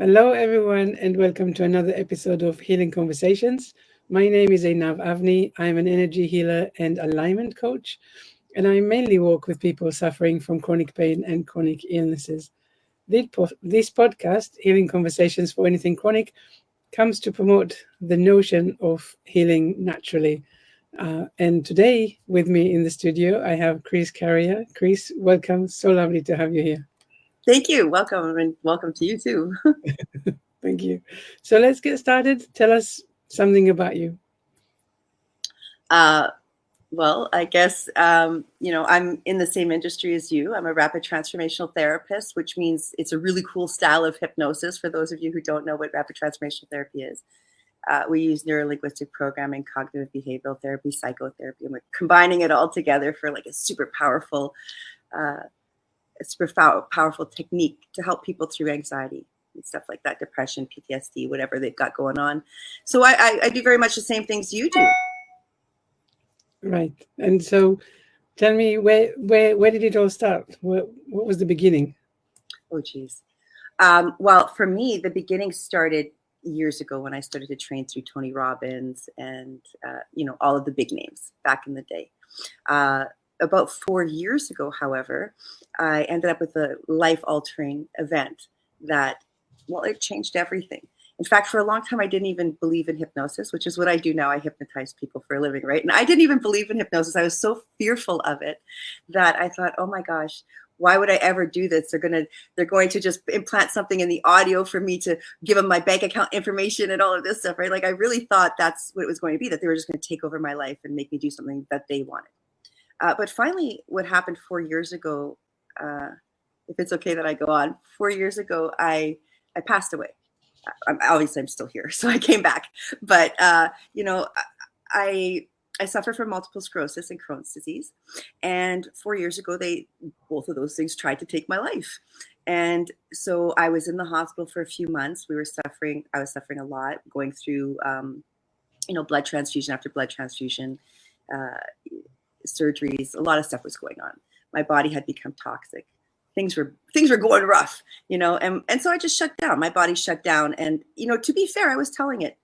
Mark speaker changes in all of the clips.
Speaker 1: Hello, everyone, and welcome to another episode of Healing Conversations. My name is Einav Avni. I'm an energy healer and alignment coach, and I mainly work with people suffering from chronic pain and chronic illnesses. This podcast, Healing Conversations for Anything Chronic, comes to promote the notion of healing naturally. And today, with me in the studio, I have Kris Carriere. Kris, welcome. So lovely to have you here.
Speaker 2: Thank you. Welcome, and welcome to you too.
Speaker 1: Thank you. So let's get started. Tell us something about you.
Speaker 2: Uh, I guess, I'm in the same industry as you. I'm a rapid transformational therapist, which means it's a really cool style of hypnosis. For those of you who don't know what rapid transformational therapy is, we use neuro-linguistic programming, cognitive behavioral therapy, psychotherapy, and we're combining it all together for like a uh, powerful technique to help people through anxiety and stuff like that, depression, PTSD, whatever they've got going on. So I do very much the same things you do.
Speaker 1: Right. And so tell me where did it all start? What was the beginning?
Speaker 2: Oh, geez. Well, for me, the beginning started years ago when I started to train through Tony Robbins and, all of the big names back in the day. About 4 years ago, however, I ended up with a life-altering event that, it changed everything. In fact, for a long time, I didn't even believe in hypnosis, which is what I do now. I hypnotize people for a living, right? And I didn't even believe in hypnosis. I was so fearful of it that I thought, oh my gosh, why would I ever do this? They're going to just implant something in the audio for me to give them my bank account information and all of this stuff, right? Like I really thought that's what it was going to be, that they were just going to take over my life and make me do something that they wanted. But finally, what happened 4 years ago, if it's okay that I go on, 4 years ago, I passed away. I'm still here, so I came back. But, I suffer from multiple sclerosis and Crohn's disease. And 4 years ago, both of those things tried to take my life. And so I was in the hospital for a few months. I was suffering a lot, going through, blood transfusion after blood transfusion, surgeries. A lot of stuff was going on. My body had become toxic. Things were going rough, and so I just shut down. My body shut down. And, to be fair, I was telling it,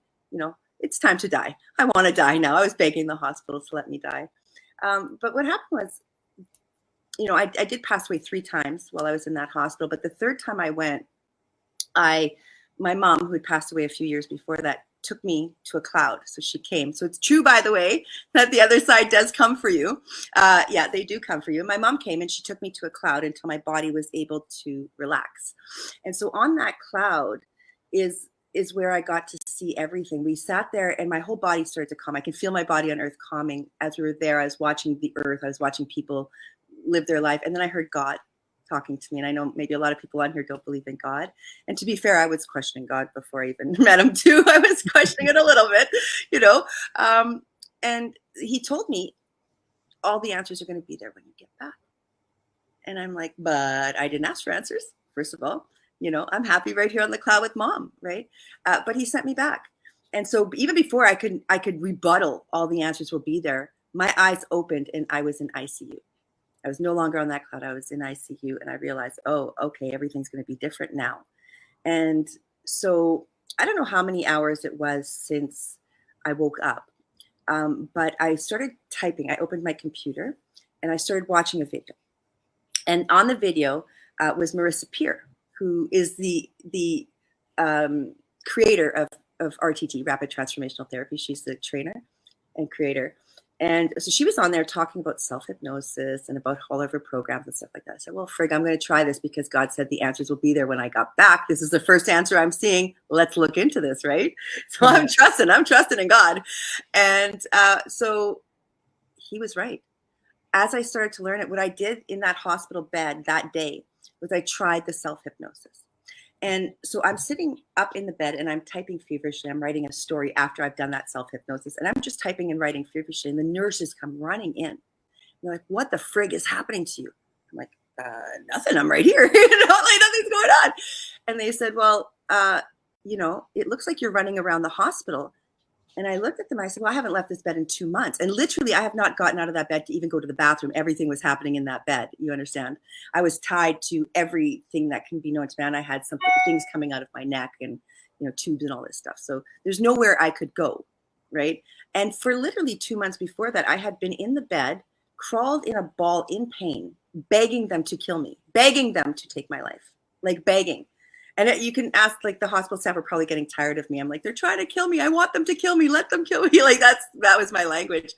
Speaker 2: it's time to die. I want to die now. I was begging the hospital to let me die. But what happened was, I did pass away 3 times while I was in that hospital. But the third time I went, my mom, who had passed away a few years before that, took me to a cloud. So she came. So it's true, by the way, that the other side does come for you. Yeah, they do come for you. My mom came and she took me to a cloud until my body was able to relax. And so on that cloud is where I got to see everything. We sat there and my whole body started to calm. I can feel my body on earth calming. As we were there, I was watching the earth. I was watching people live their life. And then I heard God talking to me. And I know maybe a lot of people on here don't believe in God. And to be fair, I was questioning God before I even met him too. I was questioning it a little bit, and he told me all the answers are going to be there when you get back. And I'm like, but I didn't ask for answers. First of all, I'm happy right here on the cloud with mom. Right. But he sent me back. And so even before I could rebuttal all the answers will be there, my eyes opened and I was in ICU. I was no longer on that cloud. I was in ICU and I realized, oh, okay, everything's going to be different now. And so I don't know how many hours it was since I woke up, but I started typing. I opened my computer and I started watching a video. And on the video was Marissa Peer, who is the creator of RTT, Rapid Transformational Therapy. She's the trainer and creator. And so she was on there talking about self-hypnosis and about all of her programs and stuff like that. I said, well, frig, I'm going to try this because God said the answers will be there when I got back. This is the first answer I'm seeing. Let's look into this, right? So I'm trusting in God. And so he was right. As I started to learn it, what I did in that hospital bed that day was I tried the self-hypnosis. And so I'm sitting up in the bed and I'm typing feverishly. I'm writing a story after I've done that self-hypnosis. And I'm just typing and writing feverishly. And the nurses come running in. They're like, what the frig is happening to you? I'm like, nothing. I'm right here. Like nothing's going on. And they said, well, it looks like you're running around the hospital And I looked at them. I said, well, I haven't left this bed in 2 months. And literally, I have not gotten out of that bed to even go to the bathroom. Everything was happening in that bed. You understand? I was tied to everything that can be known to man. I had things coming out of my neck and, tubes and all this stuff. So there's nowhere I could go. Right. And for literally 2 months before that, I had been in the bed, crawled in a ball in pain, begging them to kill me, begging them to take my life, like begging. And you can ask, like, the hospital staff are probably getting tired of me. I'm like, they're trying to kill me. I want them to kill me. Let them kill me. Like, that was my language.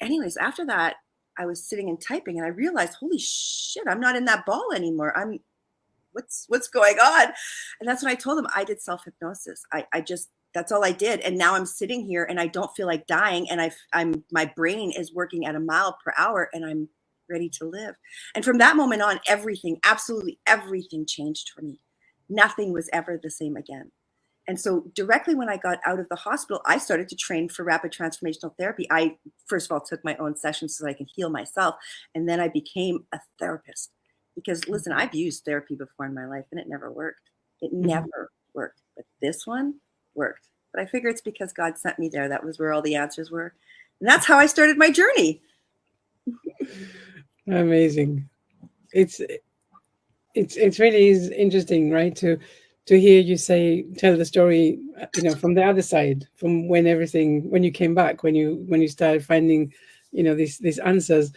Speaker 2: Anyways, after that, I was sitting and typing, and I realized, holy shit, I'm not in that ball anymore. What's going on? And that's when I told them I did self-hypnosis. That's all I did. And now I'm sitting here and I don't feel like dying. And my brain is working at a mile per hour and I'm ready to live. And from that moment on, absolutely everything changed for me. Nothing was ever the same again. And so directly when I got out of the hospital, I started to train for rapid transformational therapy. I, first of all, took my own sessions so that I can heal myself. And then I became a therapist. Because listen, I've used therapy before in my life and it never worked. It never worked. But this one worked. But I figure it's because God sent me there. That was where all the answers were. And that's how I started my journey.
Speaker 1: Amazing. It's really is interesting, right? To hear you tell the story, from the other side, from when you came back, when you started finding, these answers,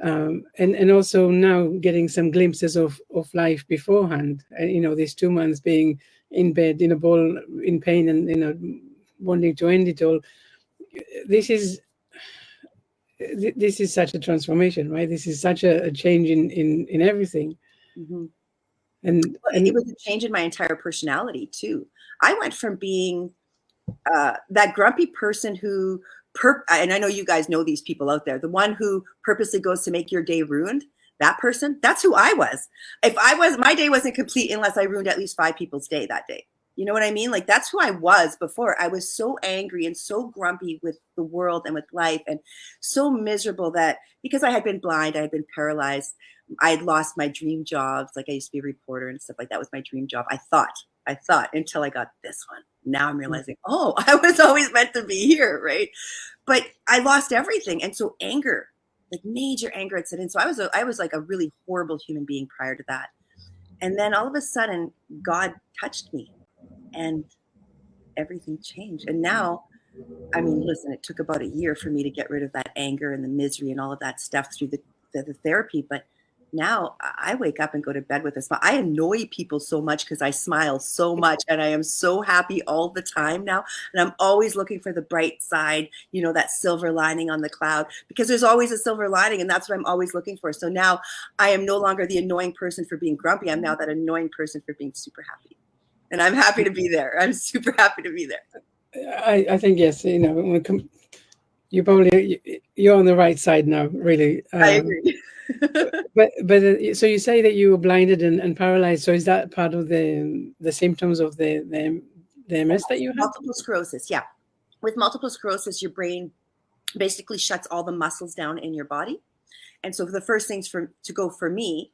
Speaker 1: and also now getting some glimpses of life beforehand, and these 2 months being in bed in a ball in pain and wanting to end it all. This is such a transformation, right? This is such a change in everything.
Speaker 2: Mm-hmm.
Speaker 1: And
Speaker 2: it was a change in my entire personality too. I went from being that grumpy person who, and I know you guys know these people out there, the one who purposely goes to make your day ruined. That person, that's who I was. My day wasn't complete unless I ruined at least 5 people's day that day. You know what I mean? Like, that's who I was before. I was so angry and so grumpy with the world and with life, and so miserable that because I had been blind, I had been paralyzed, I had lost my dream jobs. Like, I used to be a reporter and stuff like that was my dream job. I thought until I got this one. Now I'm realizing, oh, I was always meant to be here, right? But I lost everything. And so anger, like major anger had set in. So I was like a really horrible human being prior to that. And then all of a sudden, God touched me and everything changed. And now, I mean, listen, it took about a year for me to get rid of that anger and the misery and all of that stuff through the therapy. But now I wake up and go to bed with a smile. I annoy people so much because I smile so much and I am so happy all the time now. And I'm always looking for the bright side, that silver lining on the cloud, because there's always a silver lining, and that's what I'm always looking for. So now I am no longer the annoying person for being grumpy. I'm now that annoying person for being super happy. And I'm happy to be there. I'm super happy to be there.
Speaker 1: I think, yes, you're on the right side now, really.
Speaker 2: I agree.
Speaker 1: but so you say that you were blinded and paralyzed. So is that part of the symptoms of the MS that you have?
Speaker 2: Multiple sclerosis, yeah. With multiple sclerosis, your brain basically shuts all the muscles down in your body. And so the first things to go for me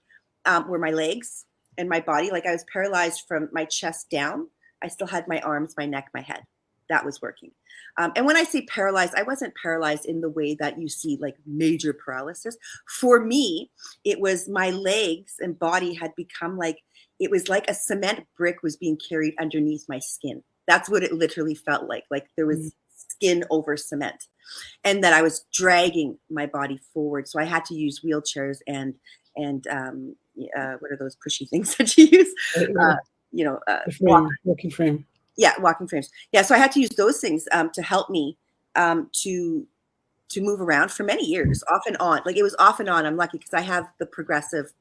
Speaker 2: were my legs and my body. Like, I was paralyzed from my chest down. I still had my arms, my neck, my head. That was working. And when I say paralyzed, I wasn't paralyzed in the way that you see, like major paralysis. For me, it was my legs and body had become it was like a cement brick was being carried underneath my skin. That's what it literally felt like. Like there was skin over cement, and that I was dragging my body forward. So I had to use wheelchairs and what are those pushy things that you use?
Speaker 1: Walking frame.
Speaker 2: Yeah, walking frames. Yeah, so I had to use those things to help me to move around for many years, off and on. Like, it was off and on. I'm lucky because I have the progressive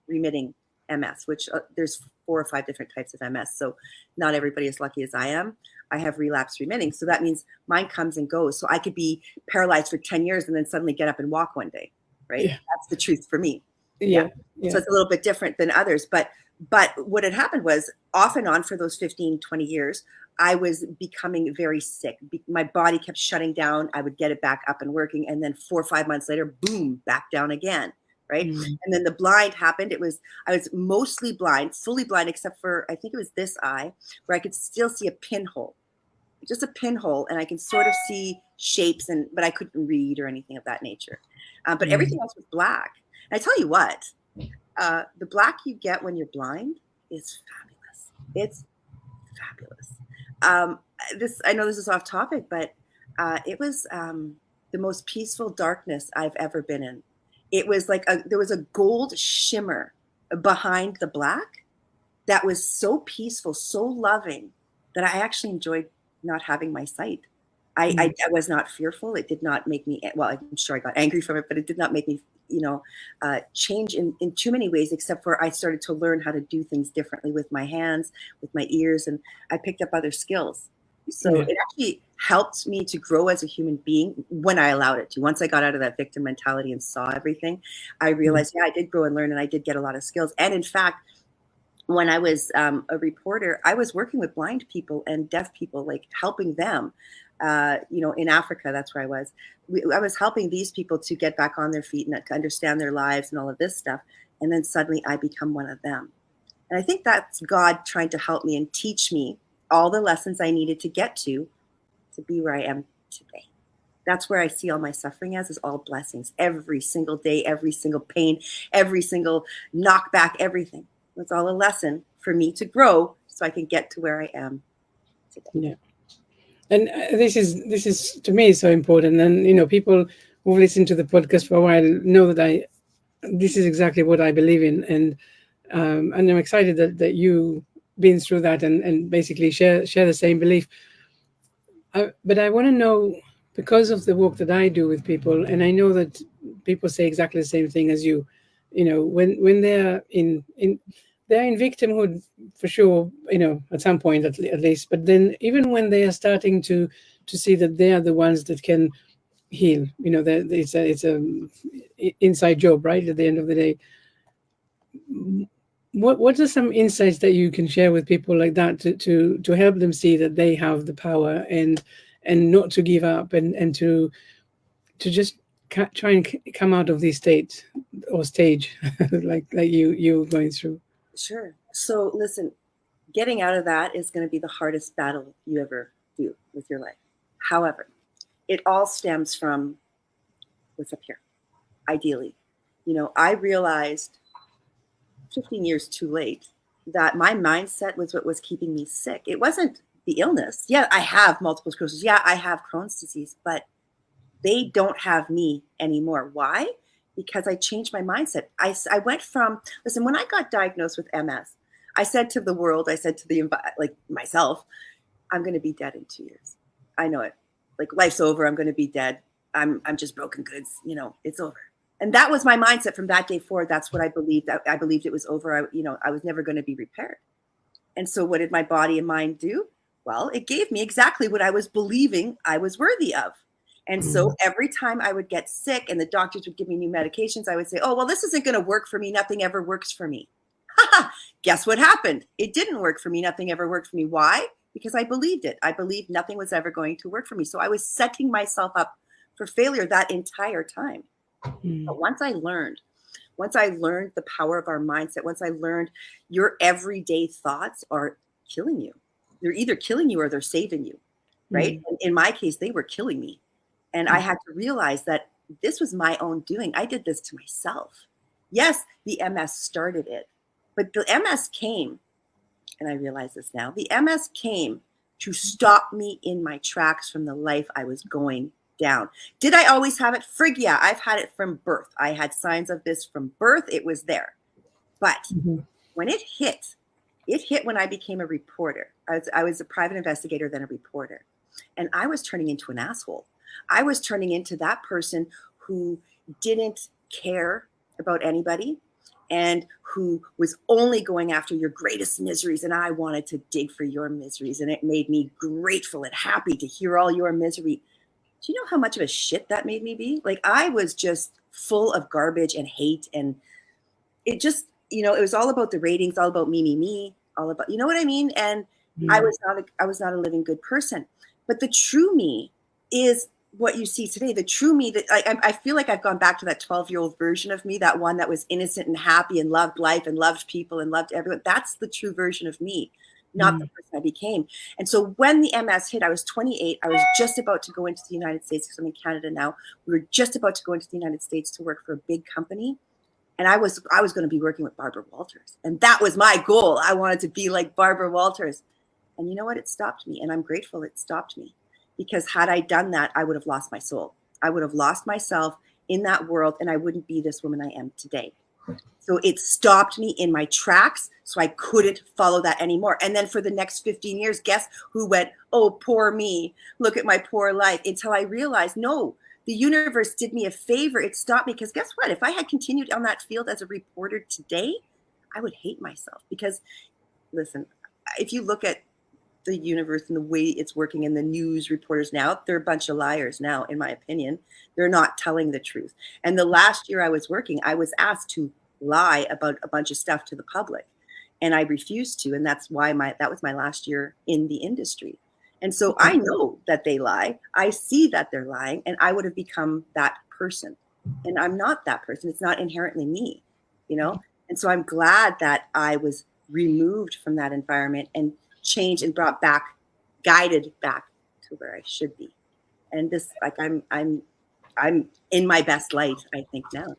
Speaker 2: remitting MS, which there's 4 or 5 different types of MS. So not everybody as lucky as I am. I have relapse remitting. So that means mine comes and goes. So I could be paralyzed for 10 years and then suddenly get up and walk one day, right? Yeah. That's the truth for me. Yeah. So it's a little bit different than others. But what had happened was, off and on for those 15, 20 years, I was becoming very sick. My body kept shutting down. I would get it back up and working. And then 4 or 5 months later, boom, back down again. Right. And then the blind happened. I was mostly blind, fully blind, except for, I think it was this eye, where I could still see a pinhole. just a pinhole, and I can sort of see shapes, but I couldn't read or anything of that nature. But everything else was black. And I tell you what, the black you get when you're blind is fabulous. It's fabulous. I know this is off topic, but it was the most peaceful darkness I've ever been in. It was like there was a gold shimmer behind the black that was so peaceful, so loving, that I actually enjoyed not having my sight. I was not fearful. It did not make me, well, I'm sure I got angry from it, but it did not make me, change in too many ways, except for I started to learn how to do things differently with my hands, with my ears, and I picked up other skills. So it actually helped me to grow as a human being when I allowed it to. Once I got out of that victim mentality and saw everything, I realized, I did grow and learn, and I did get a lot of skills. And in fact, when I was a reporter, I was working with blind people and deaf people, like helping them. In Africa, that's where I was. I was helping these people to get back on their feet and to understand their lives and all of this stuff. And then suddenly I become one of them. And I think that's God trying to help me and teach me all the lessons I needed to get to be where I am today. That's where I see all my suffering as all blessings. Every single day, every single pain, every single knockback, everything. It's all a lesson for me to grow so I can get to where I am today.
Speaker 1: Yeah. And this is to me so important. And people who've listened to the podcast for a while know that this is exactly what I believe in, and I'm excited that you been through that and basically share the same belief. But I want to know, because of the work that I do with people, and I know that people say exactly the same thing as you. When they're in victimhood, for sure, at some point at least. But then even when they are starting to see that they are the ones that can heal, that it's a inside job, right? At the end of the day, what are some insights that you can share with people like that to help them see that they have the power and not to give up and to just try and come out of this state or stage like you going through?
Speaker 2: Sure. So listen, getting out of that is going to be the hardest battle you ever do with your life. However, it all stems from what's up here. Ideally, I realized 15 years too late that my mindset was what was keeping me sick. It wasn't the illness. Yeah, I have multiple sclerosis. Yeah, I have Crohn's disease, but they don't have me anymore. Why? Because I changed my mindset. I went from, listen, when I got diagnosed with MS, I said to the world, I said to myself, I'm going to be dead in 2 years. I know it. Like, life's over. I'm going to be dead. I'm just broken goods. It's over. And that was my mindset from that day forward. That's what I believed. I believed it was over. I was never going to be repaired. And so what did my body and mind do? Well, it gave me exactly what I was believing I was worthy of. And so every time I would get sick and the doctors would give me new medications, I would say, oh, well, this isn't going to work for me. Nothing ever works for me. Guess what happened? It didn't work for me. Nothing ever worked for me. Why? Because I believed it. I believed nothing was ever going to work for me. So I was setting myself up for failure that entire time. But once I learned the power of our mindset, once I learned your everyday thoughts are killing you. They're either killing you or they're saving you, right? And in my case, they were killing me. And I had to realize that this was my own doing. I did this to myself. Yes, the MS started it, but the MS came, and I realize this now, the MS came to stop me in my tracks from the life I was going down. Did I always have it? Frig, yeah, I've had it from birth. I had signs of this from birth. It was there. But when it hit when I became a reporter. I was a private investigator, then a reporter. And I was turning into an asshole. I was turning into that person who didn't care about anybody and who was only going after your greatest miseries. And I wanted to dig for your miseries. And it made me grateful and happy to hear all your misery. Do you know how much of a shit that made me be? Like, I was just full of garbage and hate. And it just, it was all about the ratings, all about me, all about, you know what I mean? And I was not a living good person. But the true me is what you see today. The true me that I feel like I've gone back to that 12-year-old version of me, that one that was innocent and happy and loved life and loved people and loved everyone. That's the true version of me. not the person I became. And so when the MS hit, I was 28. I was just about to go into the United States because I'm in Canada now. We were just about to go into the United States to work for a big company. And I was going to be working with Barbara Walters. And that was my goal. I wanted to be like Barbara Walters. And you know what? It stopped me. And I'm grateful it stopped me. Because had I done that, I would have lost my soul. I would have lost myself in that world, and I wouldn't be this woman I am today. So it stopped me in my tracks, so I couldn't follow that anymore. And then for the next 15 years, guess who went, oh, poor me, look at my poor life, until I realized, no, the universe did me a favor. It stopped me, because guess what? If I had continued on that field as a reporter today, I would hate myself. Because, listen, if you look at the universe and the way it's working, and the news reporters now, they're a bunch of liars now, in my opinion. They're not telling the truth. And the last year I was working, I was asked to lie about a bunch of stuff to the public, and I refused to. And that's why that was my last year in the industry. And so I know that they lie. I see that they're lying, and I would have become that person. And I'm not that person. It's not inherently me, you know? And so I'm glad that I was removed from that environment and changed and brought back, guided back to where I should be. And this, like, I'm in my best light, I think, now.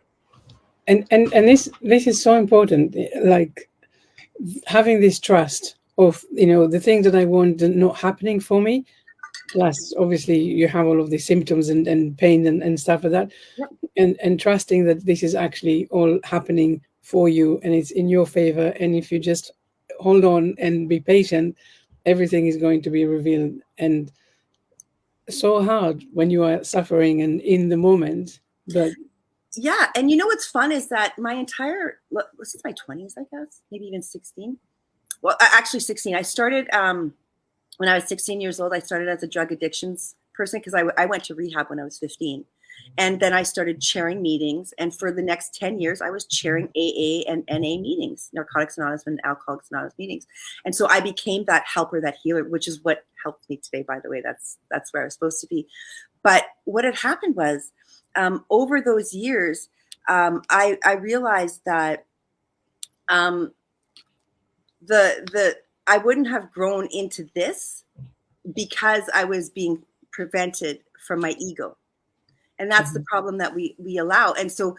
Speaker 1: And this is so important, like having this trust of, you know, the things that I want not happening for me. Plus, obviously, you have all of the symptoms and pain and stuff like that.
Speaker 2: Yep.
Speaker 1: And trusting that this is actually all happening for you and it's in your favor. And if you just hold on and be patient, everything is going to be revealed. And so hard when you are suffering and in the moment, but
Speaker 2: yeah. And you know what's fun is that my entire, since my 20s, I guess, maybe even 16. Well, actually 16. I started when I was 16 years old. I started as a drug addictions person, because I went to rehab when I was 15. And then I started chairing meetings. And for the next 10 years, I was chairing AA and NA meetings, Narcotics Anonymous and Alcoholics Anonymous meetings. And so I became that helper, that healer, which is what helped me today, by the way. That's where I was supposed to be. But what had happened was, over those years, I realized that I wouldn't have grown into this because I was being prevented from my ego. And that's the problem that we allow. And so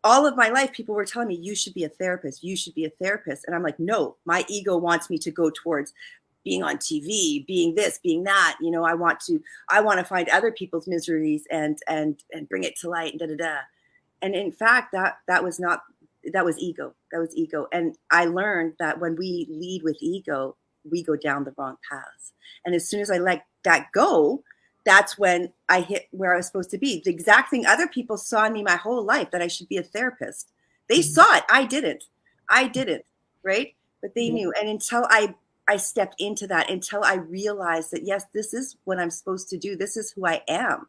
Speaker 2: all of my life, people were telling me, you should be a therapist. You should be a therapist. And I'm like, no, my ego wants me to go towards being on TV, being this, being that. You know, I want to find other people's miseries and bring it to light and da, da, da. And in fact, that was ego. That was ego. And I learned that when we lead with ego, we go down the wrong paths. And as soon as I let that go, that's when I hit where I was supposed to be. The exact thing other people saw in me my whole life, that I should be a therapist. They saw it. I didn't. Right? But they knew. And until I stepped into that, until I realized that, yes, this is what I'm supposed to do. This is who I am.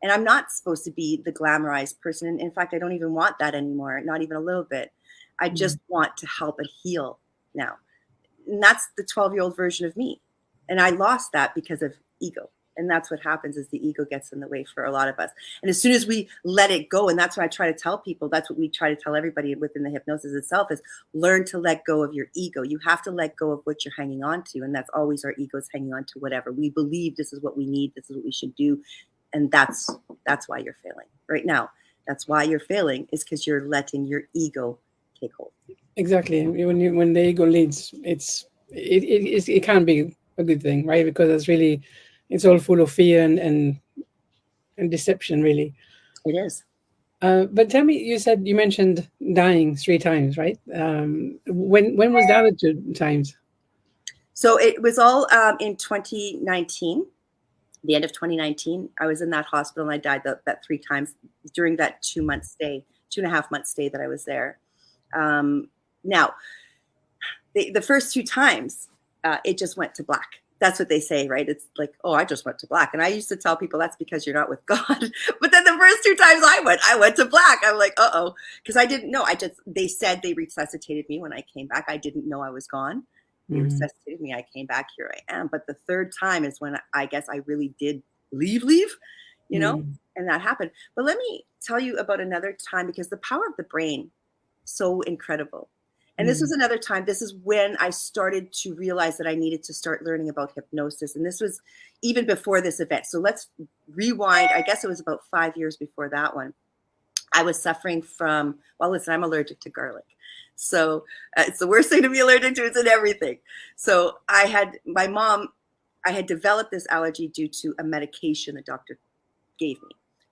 Speaker 2: And I'm not supposed to be the glamorized person. And in fact, I don't even want that anymore. Not even a little bit. I just want to help and heal now. And that's the 12-year-old version of me. And I lost that because of ego. And that's what happens, is the ego gets in the way for a lot of us. And as soon as we let it go, and that's what I try to tell people, that's what we try to tell everybody within the hypnosis itself, is learn to let go of your ego. You have to let go of what you're hanging on to. And that's always our egos hanging on to whatever. We believe this is what we need. This is what we should do. And that's why you're failing right now. That's why you're failing, is because you're letting your ego take hold.
Speaker 1: Exactly. When the ego leads, it can be a good thing, right? Because it's all full of fear and deception, really.
Speaker 2: It is.
Speaker 1: But tell me, you mentioned dying 3 times, right? When was the other 2 times?
Speaker 2: So it was all in 2019. The end of 2019, I was in that hospital and I died that 3 times during that 2-month stay, 2.5-month stay that I was there. Now, the first 2 times, it just went to black. That's what they say, right? It's like, oh, I just went to black. And I used to tell people that's because you're not with God. But then the first 2 times I went to black. I'm like, uh-oh, because I didn't know. They said they resuscitated me when I came back. I didn't know I was gone. They resuscitated me. I came back. Here I am. But the 3rd time is when I guess I really did leave, you know, and that happened. But let me tell you about another time, because the power of the brain, so incredible. And this was another time, this is when I started to realize that I needed to start learning about hypnosis. And this was even before this event. So let's rewind. I guess it was about 5 years before that one. I was suffering from, well, listen, I'm allergic to garlic. So it's the worst thing to be allergic to. It's in everything. So I had developed this allergy due to a medication the doctor gave me.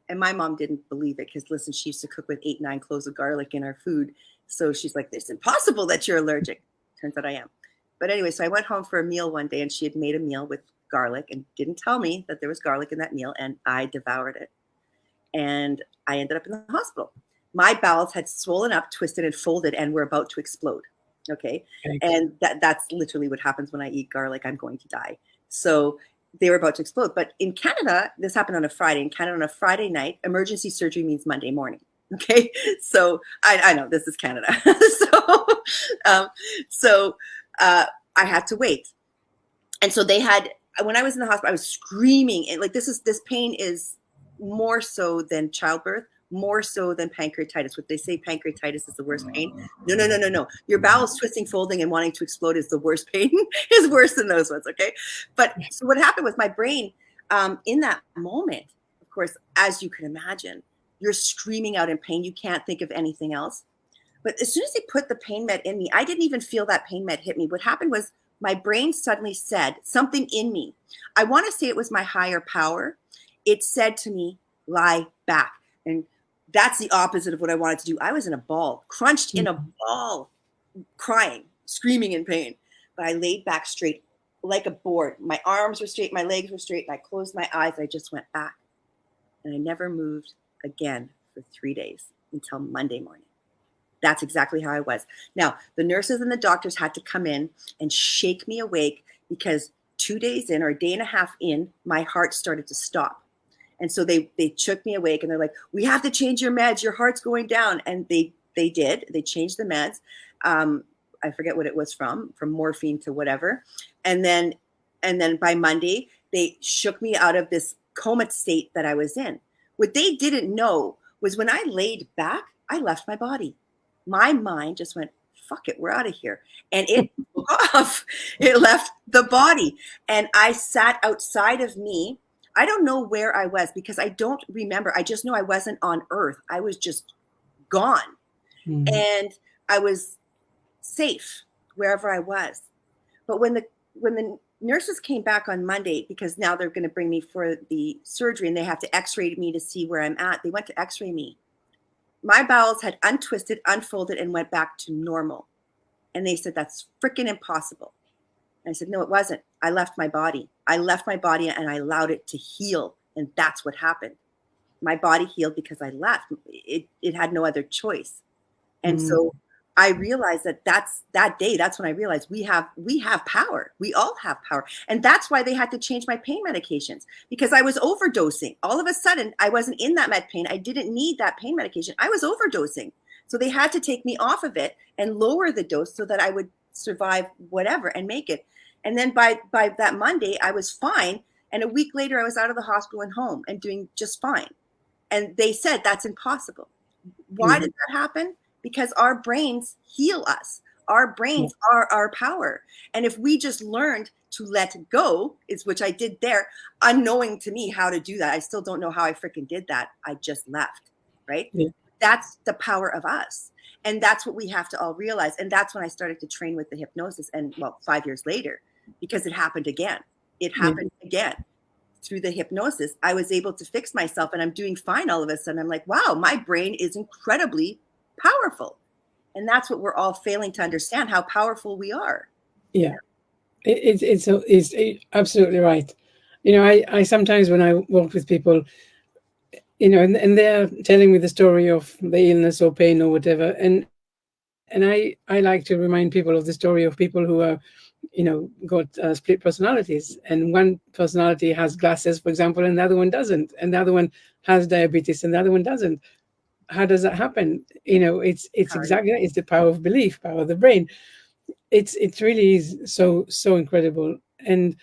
Speaker 2: And my mom didn't believe it because, listen, she used to cook with 8, 9 cloves of garlic in our food. So she's like, it's impossible that you're allergic. Turns out I am. But anyway, so I went home for a meal one day and she had made a meal with garlic and didn't tell me that there was garlic in that meal. And I devoured it. And I ended up in the hospital. My bowels had swollen up, twisted, and folded and were about to explode. Okay. And that's literally what happens when I eat garlic. I'm going to die. So they were about to explode. But in Canada, this happened on a Friday. In Canada, on a Friday night, emergency surgery means Monday morning. Okay. So I know this is Canada. So I had to wait. And so they had, when I was in the hospital, I was screaming. And like, this pain is more so than childbirth, more so than pancreatitis. What they say pancreatitis is the worst pain. No. Your bowels twisting, folding, and wanting to explode is the worst pain. Is worse than those ones. Okay. But so what happened with my brain in that moment, of course, as you can imagine, you're screaming out in pain. You can't think of anything else. But as soon as they put the pain med in me, I didn't even feel that pain med hit me. What happened was my brain suddenly said something in me. I want to say it was my higher power. It said to me, lie back. And that's the opposite of what I wanted to do. I was in a ball, crunched in a ball, crying, screaming in pain. But I laid back straight like a board. My arms were straight, my legs were straight, and I closed my eyes. I just went back. And I never moved again for 3 days until Monday morning. That's exactly how I was. Now, the nurses and the doctors had to come in and shake me awake because 2 days in, or a day and a half in, my heart started to stop. And so they shook me awake and they're like, we have to change your meds. Your heart's going down. And they did. They changed the meds. I forget what it was from morphine to whatever. And then by Monday, they shook me out of this coma state that I was in. What they didn't know was when I laid back, I left my body. My mind just went, fuck it, we're out of here. And it took off. It left the body. And I sat outside of me. I don't know where I was because I don't remember. I just know I wasn't on earth. I was just gone. And I was safe wherever I was. But when the nurses came back on Monday, because now they're going to bring me for the surgery and they have to x-ray me to see where I'm at. They went to x-ray me. My bowels had untwisted, unfolded, and went back to normal. And they said, that's freaking impossible. And I said, no, it wasn't. I left my body. I left my body and I allowed it to heal. And that's what happened. My body healed because I left. It had no other choice. And so I realized that day, that's when I realized we have power. We all have power. And that's why they had to change my pain medications, because I was overdosing. All of a sudden, I wasn't in that med pain. I didn't need that pain medication. I was overdosing. So they had to take me off of it and lower the dose so that I would survive whatever and make it. And then by that Monday, I was fine. And a week later, I was out of the hospital and home and doing just fine. And they said that's impossible. Why did that happen? Because our brains heal us. Our brains are our power. And if we just learned to let go, which I did there, unknowing to me how to do that. I still don't know how I freaking did that. I just left, right? Yeah. That's the power of us. And that's what we have to all realize. And that's when I started to train with the hypnosis. And 5 years later, because it happened again. It happened again. Through the hypnosis, I was able to fix myself and I'm doing fine all of a sudden. I'm like, wow, my brain is incredibly powerful. And that's what we're all failing to understand, how powerful we are.
Speaker 1: Yeah, it's absolutely right. I sometimes, when I work with people, and they're telling me the story of the illness or pain or whatever, and I like to remind people of the story of people who are, got split personalities, and one personality has glasses, for example, and the other one doesn't, and the other one has diabetes and the other one doesn't. How does that happen? It's exactly that. It's the power of belief, power of the brain. It really is so incredible. And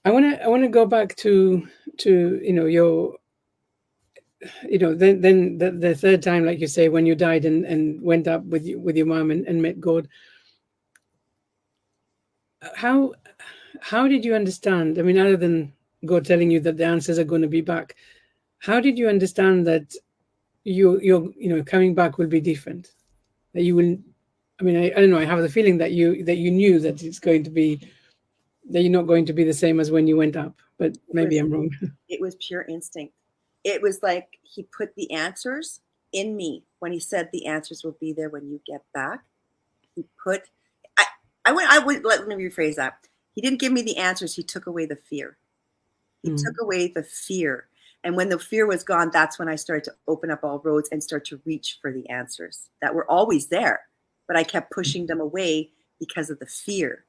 Speaker 1: I want to go back to your then the third time, like you say, when you died and went up with your mom and met God, how did you understand? I mean, other than God telling you that the answers are going to be back, how did you understand that you're coming back will be different? That you will, I mean, I don't know. I have the feeling that you knew that it's going to be, that you're not going to be the same as when you went up, but maybe I'm wrong.
Speaker 2: It was pure instinct. It was like he put the answers in me when he said the answers will be there when you get back. He put, I would let me rephrase that. He didn't give me the answers. He took away the fear. He took away the fear. And when the fear was gone, that's when I started to open up all roads and start to reach for the answers that were always there. But I kept pushing them away because of the fear.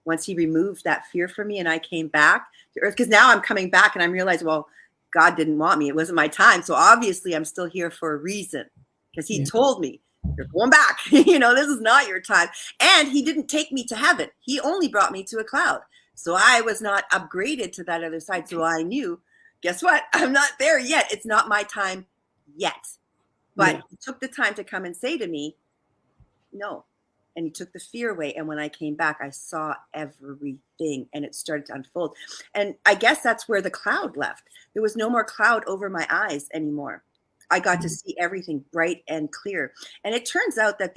Speaker 2: Once he removed that fear from me and I came back to earth, because now I'm coming back and I'm realizing, well, God didn't want me. It wasn't my time. So obviously I'm still here for a reason, because he told me, you're going back. This is not your time. And he didn't take me to heaven. He only brought me to a cloud. So I was not upgraded to that other side. So I knew, guess what? I'm not there yet. It's not my time yet. But he took the time to come and say to me, no. And he took the fear away. And when I came back, I saw everything and it started to unfold. And I guess that's where the cloud left. There was no more cloud over my eyes anymore. I got to see everything bright and clear. And it turns out that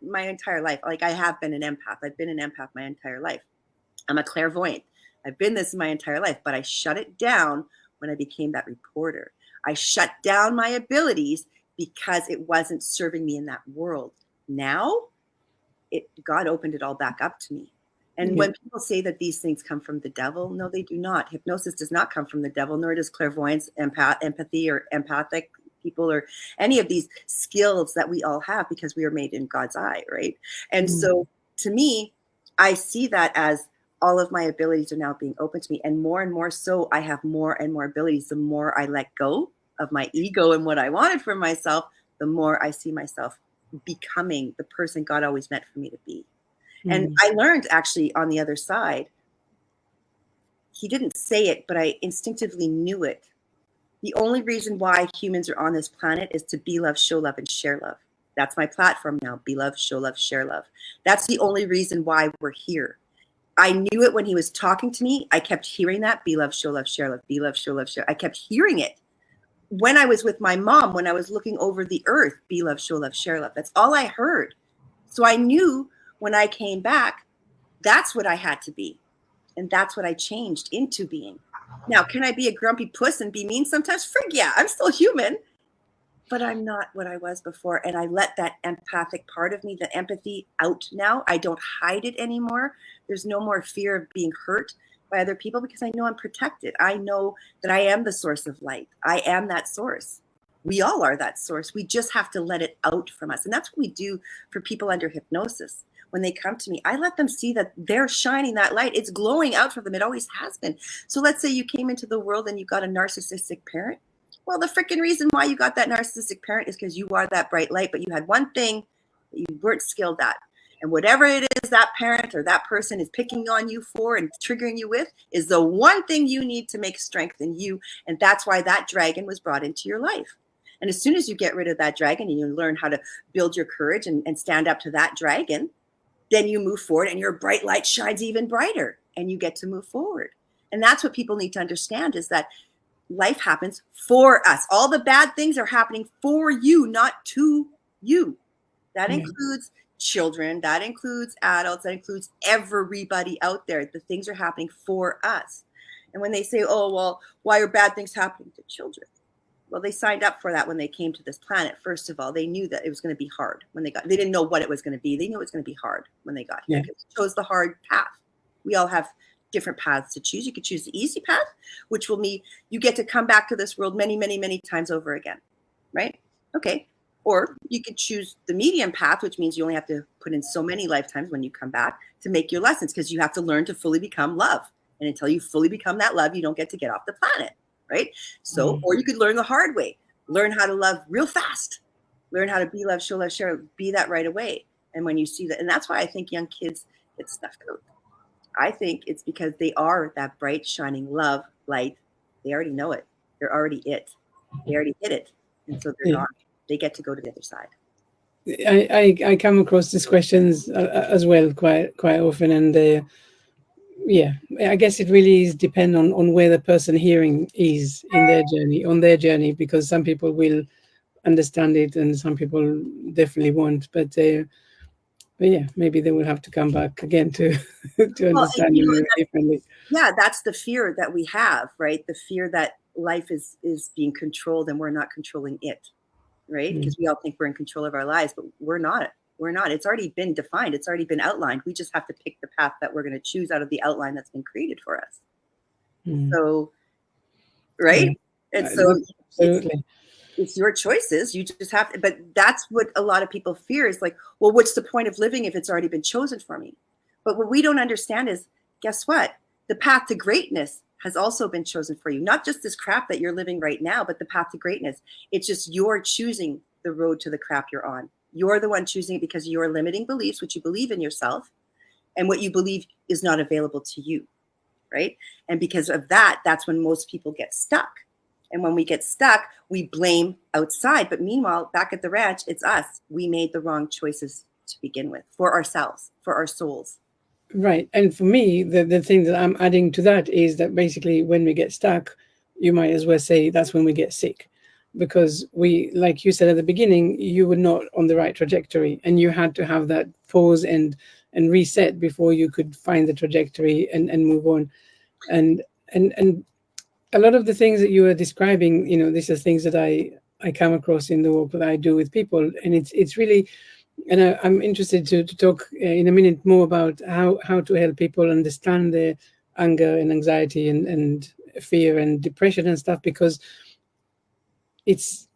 Speaker 2: my entire life, like I have been an empath. I've been an empath my entire life. I'm a clairvoyant. I've been this my entire life, but I shut it down when I became that reporter. I shut down my abilities because it wasn't serving me in that world. Now, God opened it all back up to me. And when people say that these things come from the devil, no, they do not. Hypnosis does not come from the devil, nor does clairvoyance, empathy, or empathic people, or any of these skills that we all have, because we are made in God's eye, right? And so to me, I see that as all of my abilities are now being open to me, and more so I have more and more abilities. The more I let go of my ego and what I wanted for myself, the more I see myself becoming the person God always meant for me to be. And I learned, actually, on the other side, he didn't say it, but I instinctively knew it. The only reason why humans are on this planet is to be love, show love, and share love. That's my platform now. Be love, show love, share love. That's the only reason why we're here. I knew it when he was talking to me. I kept hearing that. Be love, show love, share love. Be love, show love, share. I kept hearing it. When I was with my mom, when I was looking over the earth, be love, show love, share love. That's all I heard. So I knew when I came back, that's what I had to be. And that's what I changed into being. Now, can I be a grumpy puss and be mean sometimes? Frig yeah, I'm still human. But I'm not what I was before. And I let that empathic part of me, the empathy, out now. I don't hide it anymore. There's no more fear of being hurt by other people, because I know I'm protected. I know that I am the source of light. I am that source. We all are that source. We just have to let it out from us. And that's what we do for people under hypnosis. When they come to me, I let them see that they're shining that light. It's glowing out from them. It always has been. So let's say you came into the world and you got a narcissistic parent. Well, the freaking reason why you got that narcissistic parent is because you are that bright light, but you had one thing that you weren't skilled at. And whatever it is that parent or that person is picking on you for and triggering you with is the one thing you need to make strength in you. And that's why that dragon was brought into your life. And as soon as you get rid of that dragon and you learn how to build your courage and stand up to that dragon, then you move forward and your bright light shines even brighter and you get to move forward. And that's what people need to understand, is that life happens for us. All the bad things are happening for you, not to you. That includes children, that includes adults, that includes everybody out there. The things are happening for us. And when they say, oh, well, why are bad things happening to children? Well, they signed up for that when they came to this planet. First of all, they knew that it was going to be hard when they didn't know what it was going to be. They knew it was going to be hard when they got here. They chose the hard path. We all have different paths to choose. You could choose the easy path, which will mean you get to come back to this world many, many, many times over again, right? Okay. Or you could choose the medium path, which means you only have to put in so many lifetimes when you come back to make your lessons, because you have to learn to fully become love. And until you fully become that love, you don't get to get off the planet, right? So, or you could learn the hard way, learn how to love real fast, learn how to be love, show love, share, be that right away. And when you see that, and that's why I think young kids get snuffed out. I think it's because they are that bright, shining love light. They already know it. They're already it. They already did it. And so they're
Speaker 1: Yeah.
Speaker 2: gone. They get to go to the other side.
Speaker 1: I come across these questions as well quite often, and yeah, I guess it really is depend on where the person hearing is in their journey, on their journey, because some people will understand it and some people definitely won't. But yeah, maybe they will have to come back again to to
Speaker 2: Well, and,
Speaker 1: understand it differently.
Speaker 2: yeah, that's the fear that we have, right? The fear that life is being controlled and we're not controlling it, right?
Speaker 1: Mm.
Speaker 2: Because we all think we're in control of our lives, but we're not. We're not. It's already been defined. It's already been outlined. We just have to pick the path that we're going to choose out of the outline that's been created for us.
Speaker 1: Mm.
Speaker 2: So,
Speaker 1: Yeah,
Speaker 2: right? And so
Speaker 1: absolutely.
Speaker 2: it's your choices. You just have to, but that's what a lot of people fear is like, well, what's the point of living if it's already been chosen for me? But what we don't understand is, guess what? The path to greatness has also been chosen for you. Not just this crap that you're living right now, but the path to greatness. It's just you're choosing the road to the crap you're on. You're the one choosing it because your limiting beliefs, which you believe in yourself, and what you believe is not available to you, right? And because of that, that's when most people get stuck. And when we get stuck, we blame outside. But meanwhile, back at the ranch, it's us. We made the wrong choices to begin with for ourselves, for our souls.
Speaker 1: Right. And for me, the thing that I'm adding to that is that basically when we get stuck, you might as well say that's when we get sick. Because we, like you said at the beginning, you were not on the right trajectory and you had to have that pause and reset before you could find the trajectory and move on. And a lot of the things that you were describing, these are things that I come across in the work that I do with people. And it's really, and I'm interested to talk in a minute more about how to help people understand their anger and anxiety and fear and depression and stuff, because it's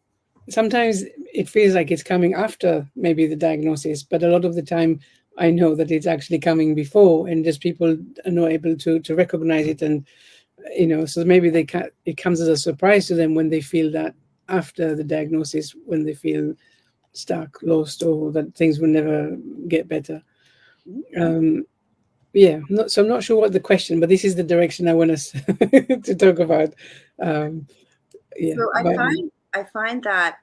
Speaker 1: sometimes it feels like it's coming after maybe the diagnosis, but a lot of the time I know that it's actually coming before, and just people are not able to recognize it. And so maybe it comes as a surprise to them when they feel that after the diagnosis, when they feel stuck, lost, or that things will never get better. um yeah, so I'm not sure what the question, but this is the direction I want us to talk about. um yeah,
Speaker 2: So
Speaker 1: but
Speaker 2: I find that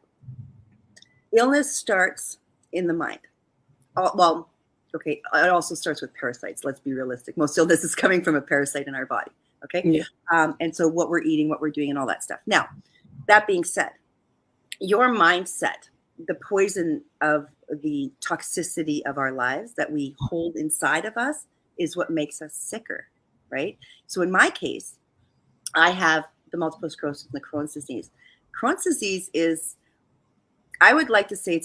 Speaker 2: illness starts in the mind. Well, okay, it also starts with parasites. Let's be realistic. Most illness is coming from a parasite in our body. Okay.
Speaker 1: yeah.
Speaker 2: And so what we're eating, what we're doing, and all that stuff. Now, that being said, your mindset, the poison of the toxicity of our lives that we hold inside of us is what makes us sicker, right? So in my case, I have the multiple sclerosis and the Crohn's disease. Crohn's disease is, I would like to say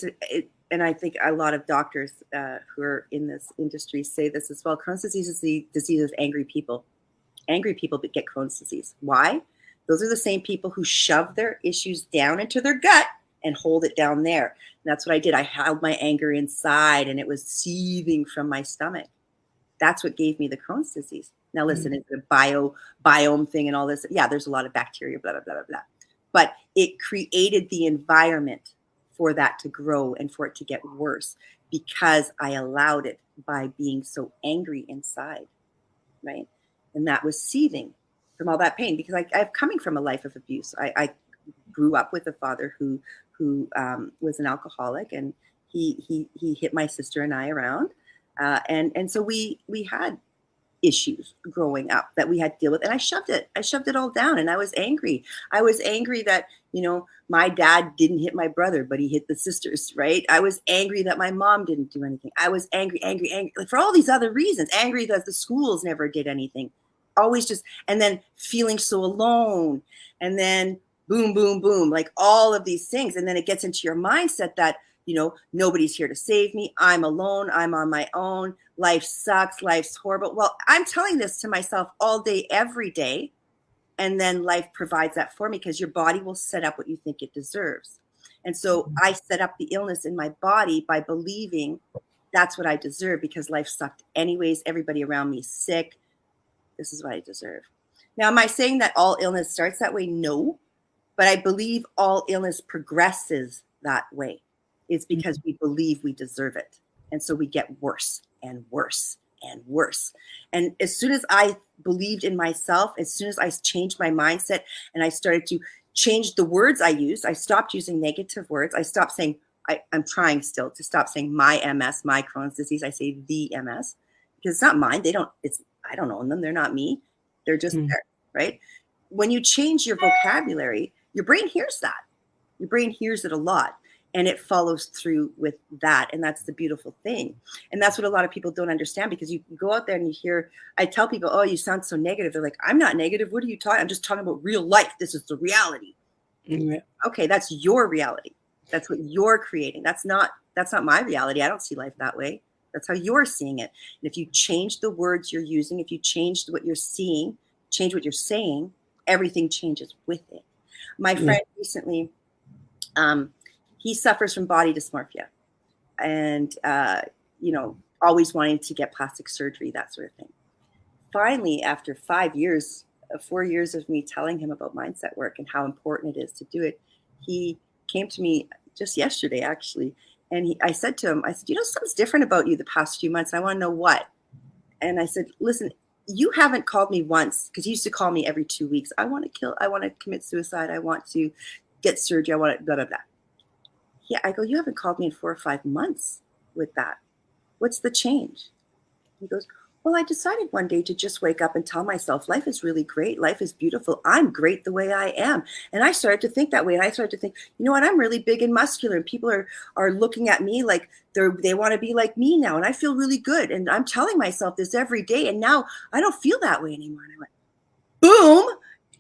Speaker 2: and I think a lot of doctors who are in this industry say this as well. Crohn's disease is the disease of angry people. Angry people that get Crohn's disease. Why? Those are the same people who shove their issues down into their gut and hold it down there. And that's what I did. I held my anger inside and it was seething from my stomach. That's what gave me the Crohn's disease. Now listen, it's a biome thing and all this. Yeah, there's a lot of bacteria, blah, blah, blah, blah, blah. But it created the environment for that to grow and for it to get worse because I allowed it by being so angry inside, right? And that was seething from all that pain because I'm coming from a life of abuse. I grew up with a father who was an alcoholic, and he hit my sister and I around, and so we had issues growing up that we had to deal with, and I shoved it all down, and I was angry. I was angry that my dad didn't hit my brother, but he hit the sisters, right? I was angry that my mom didn't do anything. I was angry like for all these other reasons. Angry that the schools never did anything. Always just, and then feeling so alone, and then boom, boom, boom, like all of these things, and then it gets into your mindset that nobody's here to save me. I'm alone. I'm on my own. Life sucks. Life's horrible. Well, I'm telling this to myself all day, every day. And then life provides that for me because your body will set up what you think it deserves. And so I set up the illness in my body by believing that's what I deserve because life sucked anyways. Everybody around me is sick. This is what I deserve. Now, am I saying that all illness starts that way? No. But I believe all illness progresses that way. It's because we believe we deserve it. And so we get worse and worse and worse. And as soon as I believed in myself, as soon as I changed my mindset and I started to changed the words I use. I stopped using negative words. I stopped saying, I'm trying still to stop saying my MS, my Crohn's disease. I say the MS because it's not mine. I don't own them. They're not me. They're just there, right? When you change your vocabulary, your brain hears that. Your brain hears it a lot, and it follows through with that. And that's the beautiful thing. And that's what a lot of people don't understand, because you go out there and you hear, I tell people, oh, you sound so negative. They're like, I'm not negative. What are you talking? I'm just talking about real life. This is the reality.
Speaker 1: Yeah.
Speaker 2: Okay, that's your reality. That's what you're creating. That's not my reality. I don't see life that way. That's how you're seeing it. And if you change the words you're using, if you change what you're seeing, change what you're saying, everything changes with it. My friend recently, he suffers from body dysmorphia and, always wanting to get plastic surgery, that sort of thing. Finally, after 4 years of me telling him about mindset work and how important it is to do it, he came to me just yesterday, actually. And I said to him, something's different about you the past few months. I want to know what. And I said, listen, you haven't called me once, because he used to call me every 2 weeks. I want to commit suicide. I want to get surgery. I want to blah, blah, blah. Yeah, I go, you haven't called me in 4 or 5 months with that. What's the change? He goes, well, I decided one day to just wake up and tell myself life is really great. Life is beautiful. I'm great the way I am. And I started to think that way. And I started to think, you know what? I'm really big and muscular, and people are looking at me like they want to be like me now. And I feel really good. And I'm telling myself this every day. And now I don't feel that way anymore. And I went, boom,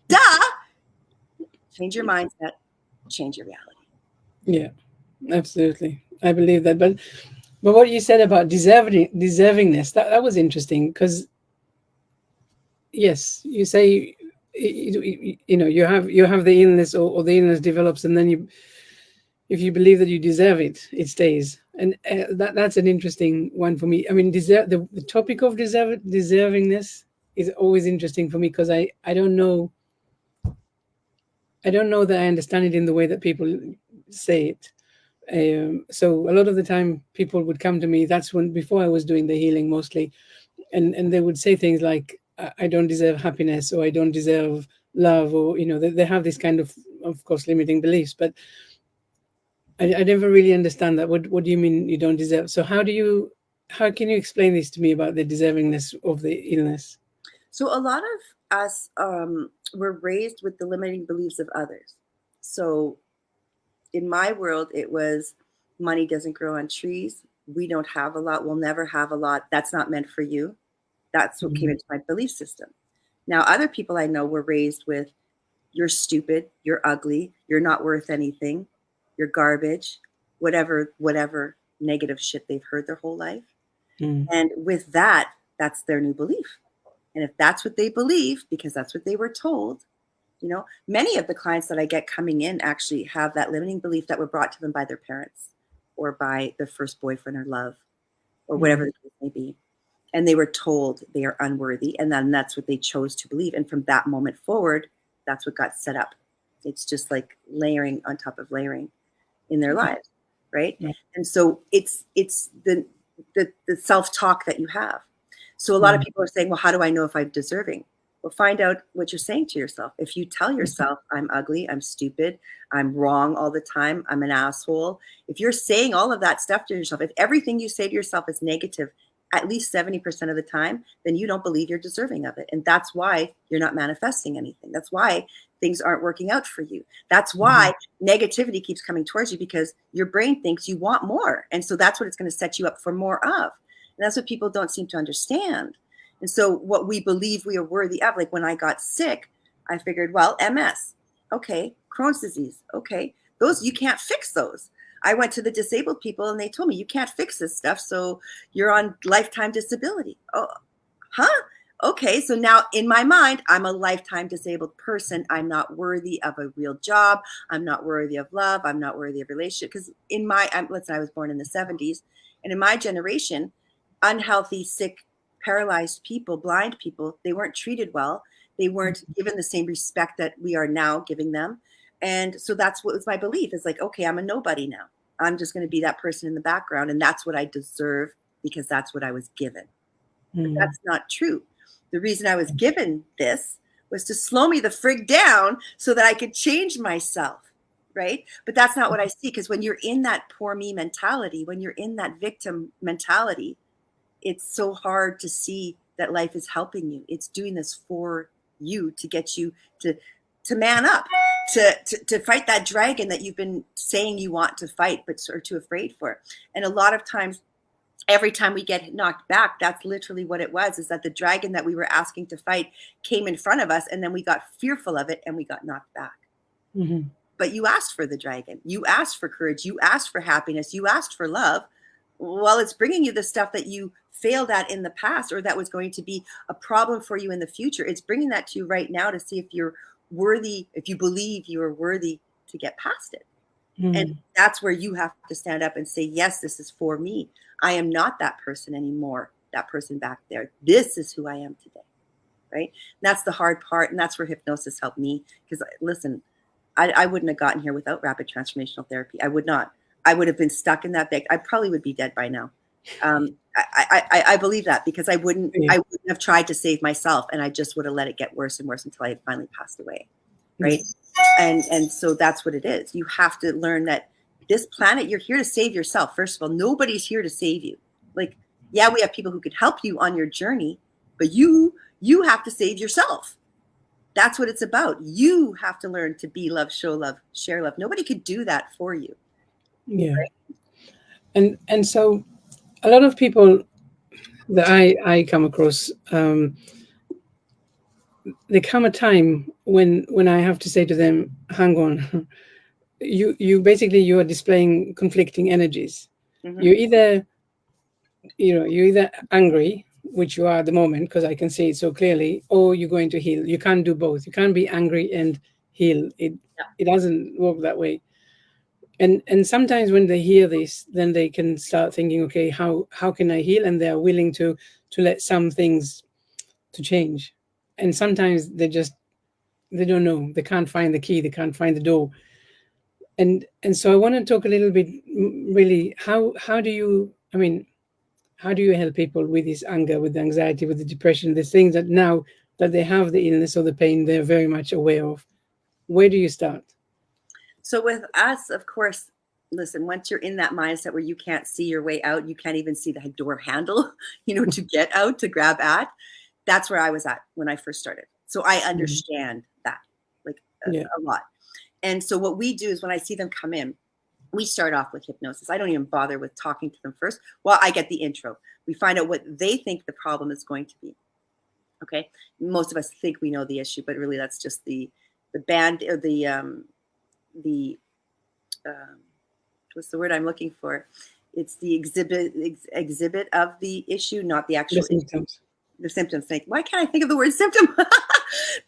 Speaker 2: duh. Change your mindset, change your reality.
Speaker 1: Yeah, absolutely. I believe that. But what you said about deservingness, that was interesting, because yes, you say you have the illness, or the illness develops, and then if you believe that you deserve it, it stays. And that's an interesting one for me. I mean, the topic of deservingness is always interesting for me, because I don't know that I understand it in the way that people say it. So a lot of the time people would come to me, that's when, before I was doing the healing mostly, and they would say things like, I don't deserve happiness, or I don't deserve love, or they have this kind of course, limiting beliefs. But I never really understand that. What do you mean you don't deserve? So how can you explain this to me about the deservingness of the illness?
Speaker 2: So a lot of us were raised with the limiting beliefs of others. So in my world, it was money doesn't grow on trees. We don't have a lot. We'll never have a lot. That's not meant for you. That's what came into my belief system. Now, other people I know were raised with, you're stupid, you're ugly, you're not worth anything, you're garbage, whatever negative shit they've heard their whole life. And with that, that's their new belief. And if that's what they believe, because that's what they were told, many of the clients that I get coming in actually have that limiting belief that were brought to them by their parents, or by their first boyfriend or love, or whatever the case may be. And they were told they are unworthy. And then that's what they chose to believe. And from that moment forward, that's what got set up. It's just like layering on top of layering in their lives, right? Yeah. And so it's the self-talk that you have. So a lot of people are saying, well, how do I know if I'm deserving? Well, find out what you're saying to yourself. If you tell yourself, I'm ugly, I'm stupid, I'm wrong all the time, I'm an asshole. If you're saying all of that stuff to yourself, if everything you say to yourself is negative, at least 70% of the time, then you don't believe you're deserving of it. And that's why you're not manifesting anything. That's why things aren't working out for you. That's why negativity keeps coming towards you, because your brain thinks you want more. And so that's what it's going to set you up for more of. And that's what people don't seem to understand. And so what we believe we are worthy of, like when I got sick, I figured, well, MS, okay, Crohn's disease, okay, those, you can't fix those. I went to the disabled people and they told me, you can't fix this stuff, so you're on lifetime disability. Oh, huh? Okay, so now in my mind, I'm a lifetime disabled person. I'm not worthy of a real job. I'm not worthy of love. I'm not worthy of relationship. Because let's say I was born in the 70s, and in my generation, unhealthy, sick, paralyzed people, blind people, they weren't treated well. They weren't given the same respect that we are now giving them. And so that's what was my belief. It's like, okay, I'm a nobody now. I'm just going to be that person in the background, and that's what I deserve because that's what I was given. But that's not true. The reason I was given this was to slow me the frig down so that I could change myself. Right. But that's not what I see. Because when you're in that poor me mentality, when you're in that victim mentality, it's so hard to see that life is helping you. It's doing this for you to get you to man up, to fight that dragon that you've been saying you want to fight, but are too afraid for. And a lot of times, every time we get knocked back, that's literally what it was, is that the dragon that we were asking to fight came in front of us, and then we got fearful of it and we got knocked back.
Speaker 1: Mm-hmm.
Speaker 2: But you asked for the dragon. You asked for courage. You asked for happiness. You asked for love. Well, it's bringing you the stuff that you failed at in the past, or that was going to be a problem for you in the future. It's bringing that to you right now to see if you're worthy, if you believe you are worthy to get past it. Mm-hmm. And that's where you have to stand up and say, yes, this is for me. I am not that person anymore, that person back there. This is who I am today, right? And that's the hard part, and that's where hypnosis helped me. Because listen, I wouldn't have gotten here without rapid transformational therapy. I would not. I would have been stuck in that big. I probably would be dead by now. I believe that, because I wouldn't have tried to save myself, and I just would have let it get worse and worse until I finally passed away, right? And so that's what it is. You have to learn that this planet, you're here to save yourself. First of all, nobody's here to save you. Like, yeah, we have people who could help you on your journey, but you have to save yourself. That's what it's about. You have to learn to be love, show love, share love. Nobody could do that for you.
Speaker 1: Yeah. Right? And so a lot of people that I come across, there come a time when I have to say to them, hang on, you basically, you are displaying conflicting energies. Mm-hmm. You're either angry, which you are at the moment, because I can see it so clearly, or you're going to heal. You can't do both. You can't be angry and heal. It doesn't work that way. And sometimes when they hear this, then they can start thinking, okay, how can I heal? And they're willing to let some things to change. And sometimes they don't know. They can't find the key. They can't find the door. And so I want to talk a little bit, really, how do you help people with this anger, with the anxiety, with the depression, the things that now that they have the illness or the pain, they're very much aware of? Where do you start?
Speaker 2: So with us, of course, listen, once you're in that mindset where you can't see your way out, you can't even see the door handle, to get out, to grab at, that's where I was at when I first started. So I understand that, like, a lot. And so what we do is, when I see them come in, we start off with hypnosis. I don't even bother with talking to them first. Well, I get the intro. We find out what they think the problem is going to be. Okay. Most of us think we know the issue, but really that's just the band, or the what's the word I'm looking for? It's the exhibit of the issue, not the actual
Speaker 1: symptoms.
Speaker 2: The symptoms. Why can't I think of the word symptom?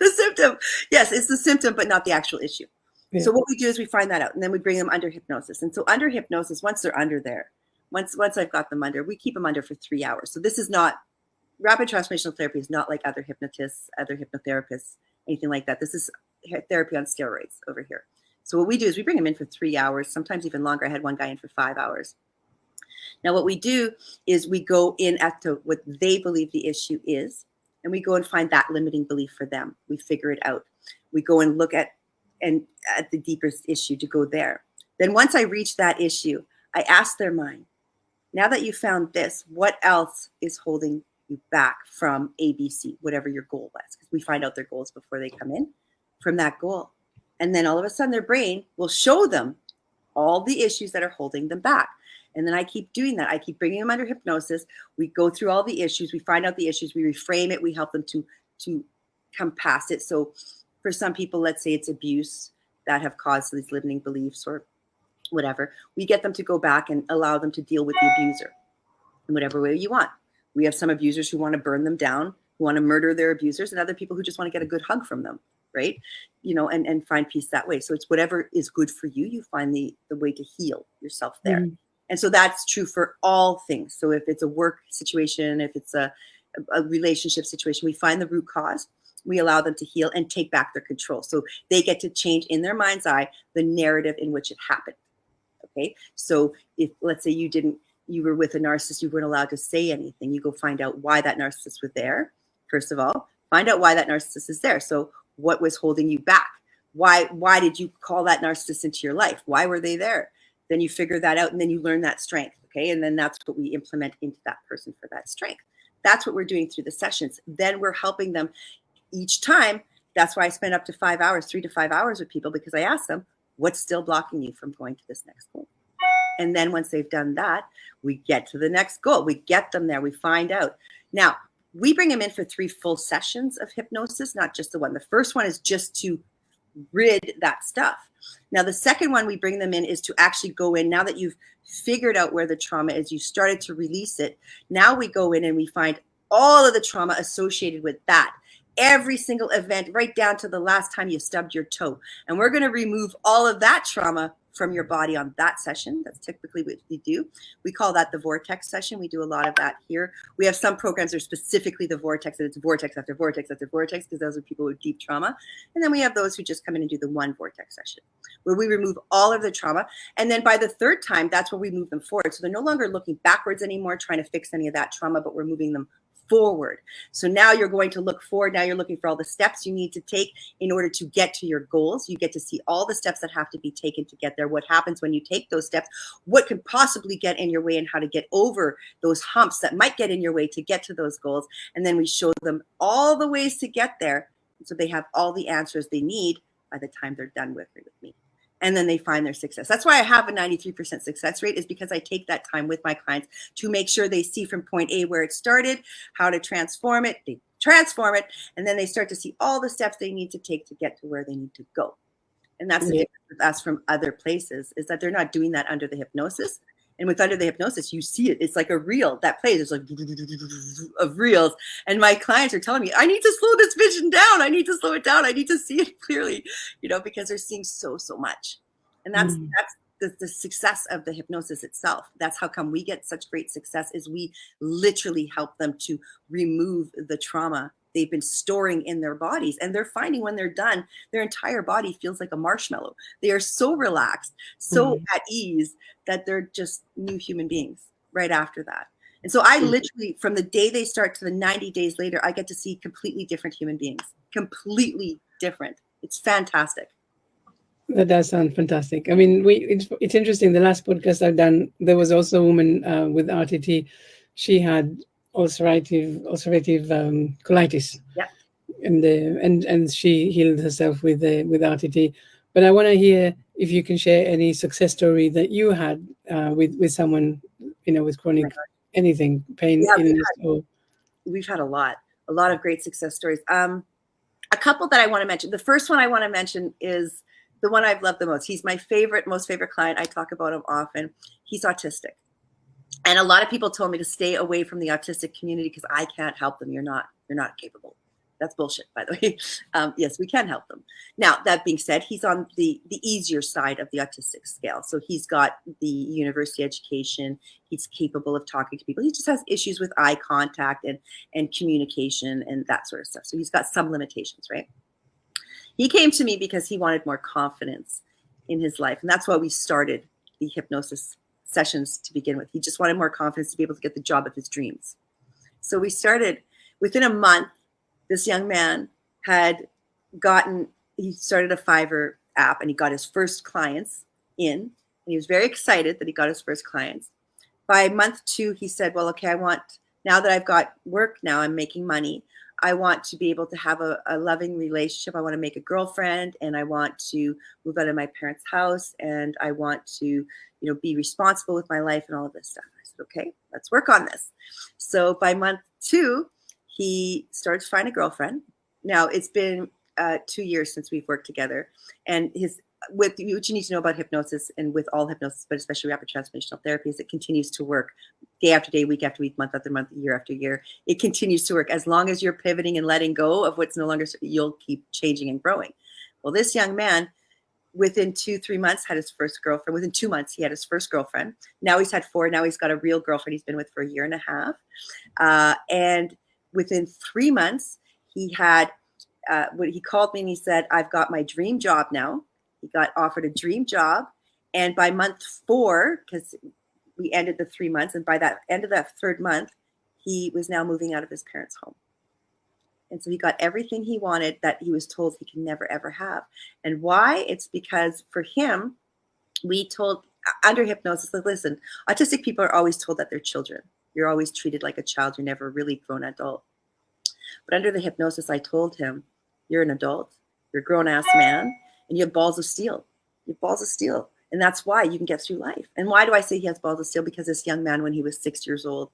Speaker 2: The symptom. Yes, it's the symptom, but not the actual issue. Yeah. So what we do is we find that out, and then we bring them under hypnosis. And so under hypnosis, once they're under there, once I've got them under, we keep them under for 3 hours. So this is not, rapid transformational therapy is not like other hypnotists, other hypnotherapists, anything like that. This is therapy on steroids over here. So what we do is we bring them in for 3 hours, sometimes even longer. I had one guy in for 5 hours. Now what we do is we go in as to what they believe the issue is, and we go and find that limiting belief for them. We figure it out. We go and look at the deepest issue, to go there. Then once I reach that issue, I ask their mind, now that you found this, what else is holding you back from ABC, whatever your goal was? Because we find out their goals before they come in, from that goal. And then all of a sudden their brain will show them all the issues that are holding them back. And then I keep doing that. I keep bringing them under hypnosis. We go through all the issues. We find out the issues. We reframe it. We help them to come past it. So for some people, let's say it's abuse that have caused these limiting beliefs or whatever, we get them to go back and allow them to deal with the abuser in whatever way you want. We have some abusers who want to burn them down, who want to murder their abusers, and other people who just want to get a good hug from them, right? And find peace that way. So it's whatever is good for you. You find the way to heal yourself there. Mm-hmm. And so that's true for all things. So if it's a work situation, if it's a relationship situation, we find the root cause. We allow them to heal and take back their control. So they get to change in their mind's eye the narrative in which it happened. Okay. So if, let's say you were with a narcissist, you weren't allowed to say anything. You go find out why that narcissist was there, first of all. Find out why that narcissist is there. So what was holding you back? Why did you call that narcissist into your life? Why were they there? Then you figure that out, and then you learn that strength. Okay. And then that's what we implement into that person for that strength. That's what we're doing through the sessions. Then we're helping them each time. That's why I spend up to 5 hours, 3 to 5 hours with people, because I ask them, what's still blocking you from going to this next goal? And then once they've done that, we get to the next goal. We get them there. We find out. Now, we bring them in for 3 full sessions of hypnosis, not just the one. The first one is just to rid that stuff. Now, the second one we bring them in is to actually go in. Now that you've figured out where the trauma is, you started to release it. Now we go in and we find all of the trauma associated with that. Every single event, right down to the last time you stubbed your toe. And we're going to remove all of that trauma from your body on that session. That's typically what we do. We call that the vortex session. We do a lot of that here. We have some programs that are specifically the vortex, and it's vortex after vortex after vortex, because those are people with deep trauma. And then we have those who just come in and do the one vortex session, where we remove all of the trauma. And then by the third time, that's where we move them forward. So they're no longer looking backwards anymore, trying to fix any of that trauma, but we're moving them forward. So now you're going to look forward. Now you're looking for all the steps you need to take in order to get to your goals. You get to see all the steps that have to be taken to get there. What happens when you take those steps? What could possibly get in your way, and how to get over those humps that might get in your way to get to those goals. And then we show them all the ways to get there, so they have all the answers they need by the time they're done with me. And then they find their success. That's why I have a 93% success rate, is because I take that time with my clients to make sure they see from point A where it started, how to transform it. They transform it, and then they start to see all the steps they need to take to get to where they need to go. And that's the difference with us from other places, is that they're not doing that under the hypnosis. And with under the hypnosis, you see it. It's like a reel that plays. It's like of reels. And my clients are telling me, I need to slow this vision down. I need to slow it down. I need to see it clearly, because they're seeing so much. And that's the success of the hypnosis itself. That's how come we get such great success, is we literally help them to remove the trauma they've been storing in their bodies. And they're finding when they're done, their entire body feels like a marshmallow. They are so relaxed, so at ease, that they're just new human beings right after that. And so I literally, from the day they start to the 90 days later, I get to see completely different human beings, completely different. It's fantastic.
Speaker 1: That does sound fantastic. I mean, it's interesting. The last podcast I've done, there was also a woman with RTT. She had ulcerative colitis.
Speaker 2: Yeah.
Speaker 1: And she healed herself with RTT. But I want to hear if you can share any success story that you had with someone, with chronic anything, pain, illness.
Speaker 2: We've had a lot of great success stories. A couple that I want to mention. The first one I want to mention is the one I've loved the most. He's my most favorite client. I talk about him often. He's autistic. And a lot of people told me to stay away from the autistic community because I can't help them. You're not capable. That's bullshit, by the way. Yes, we can help them. Now, that being said, he's on the easier side of the autistic scale. So he's got the university education. He's capable of talking to people. He just has issues with eye contact and communication and that sort of stuff. So he's got some limitations, right? He came to me because he wanted more confidence in his life. And that's why we started the hypnosis sessions to begin with. He just wanted more confidence to be able to get the job of his dreams. So we started within a month. This young man he started a Fiverr app, and he got his first clients in, and he was very excited that he got his first clients. By month 2, he said, well, okay, now that I've got work, now I'm making money, I want to be able to have a loving relationship. I want to make a girlfriend, and I want to move out of my parents' house, and I want to, be responsible with my life and all of this stuff. I said, okay, let's work on this. So by month 2, he started to find a girlfriend. Now it's been 2 years since we've worked together, and what you need to know about hypnosis, and with all hypnosis, but especially rapid transformational therapy, is it continues to work day after day, week after week, month after month, year after year. It continues to work as long as you're pivoting and letting go of what's no longer. You'll keep changing and growing. Well, this young man, within 2-3 months, had his first girlfriend. Within 2 months, he had his first girlfriend. Now he's had 4. Now he's got a real girlfriend he's been with for 1.5 years. And within 3 months, he had when he called me and he said, I've got my dream job now. He got offered a dream job. And by month 4, because we ended the 3 months, and by that end of that 3rd month, he was now moving out of his parents' home. And so he got everything he wanted that he was told he can never, ever have. And why? It's because for him, we told under hypnosis, like, listen, autistic people are always told that they're children. You're always treated like a child. You're never really a grown adult. But under the hypnosis, I told him, you're an adult, you're a grown-ass man, and you have balls of steel. You have balls of steel. And that's why you can get through life. And why do I say he has balls of steel? Because this young man, when he was 6 years old,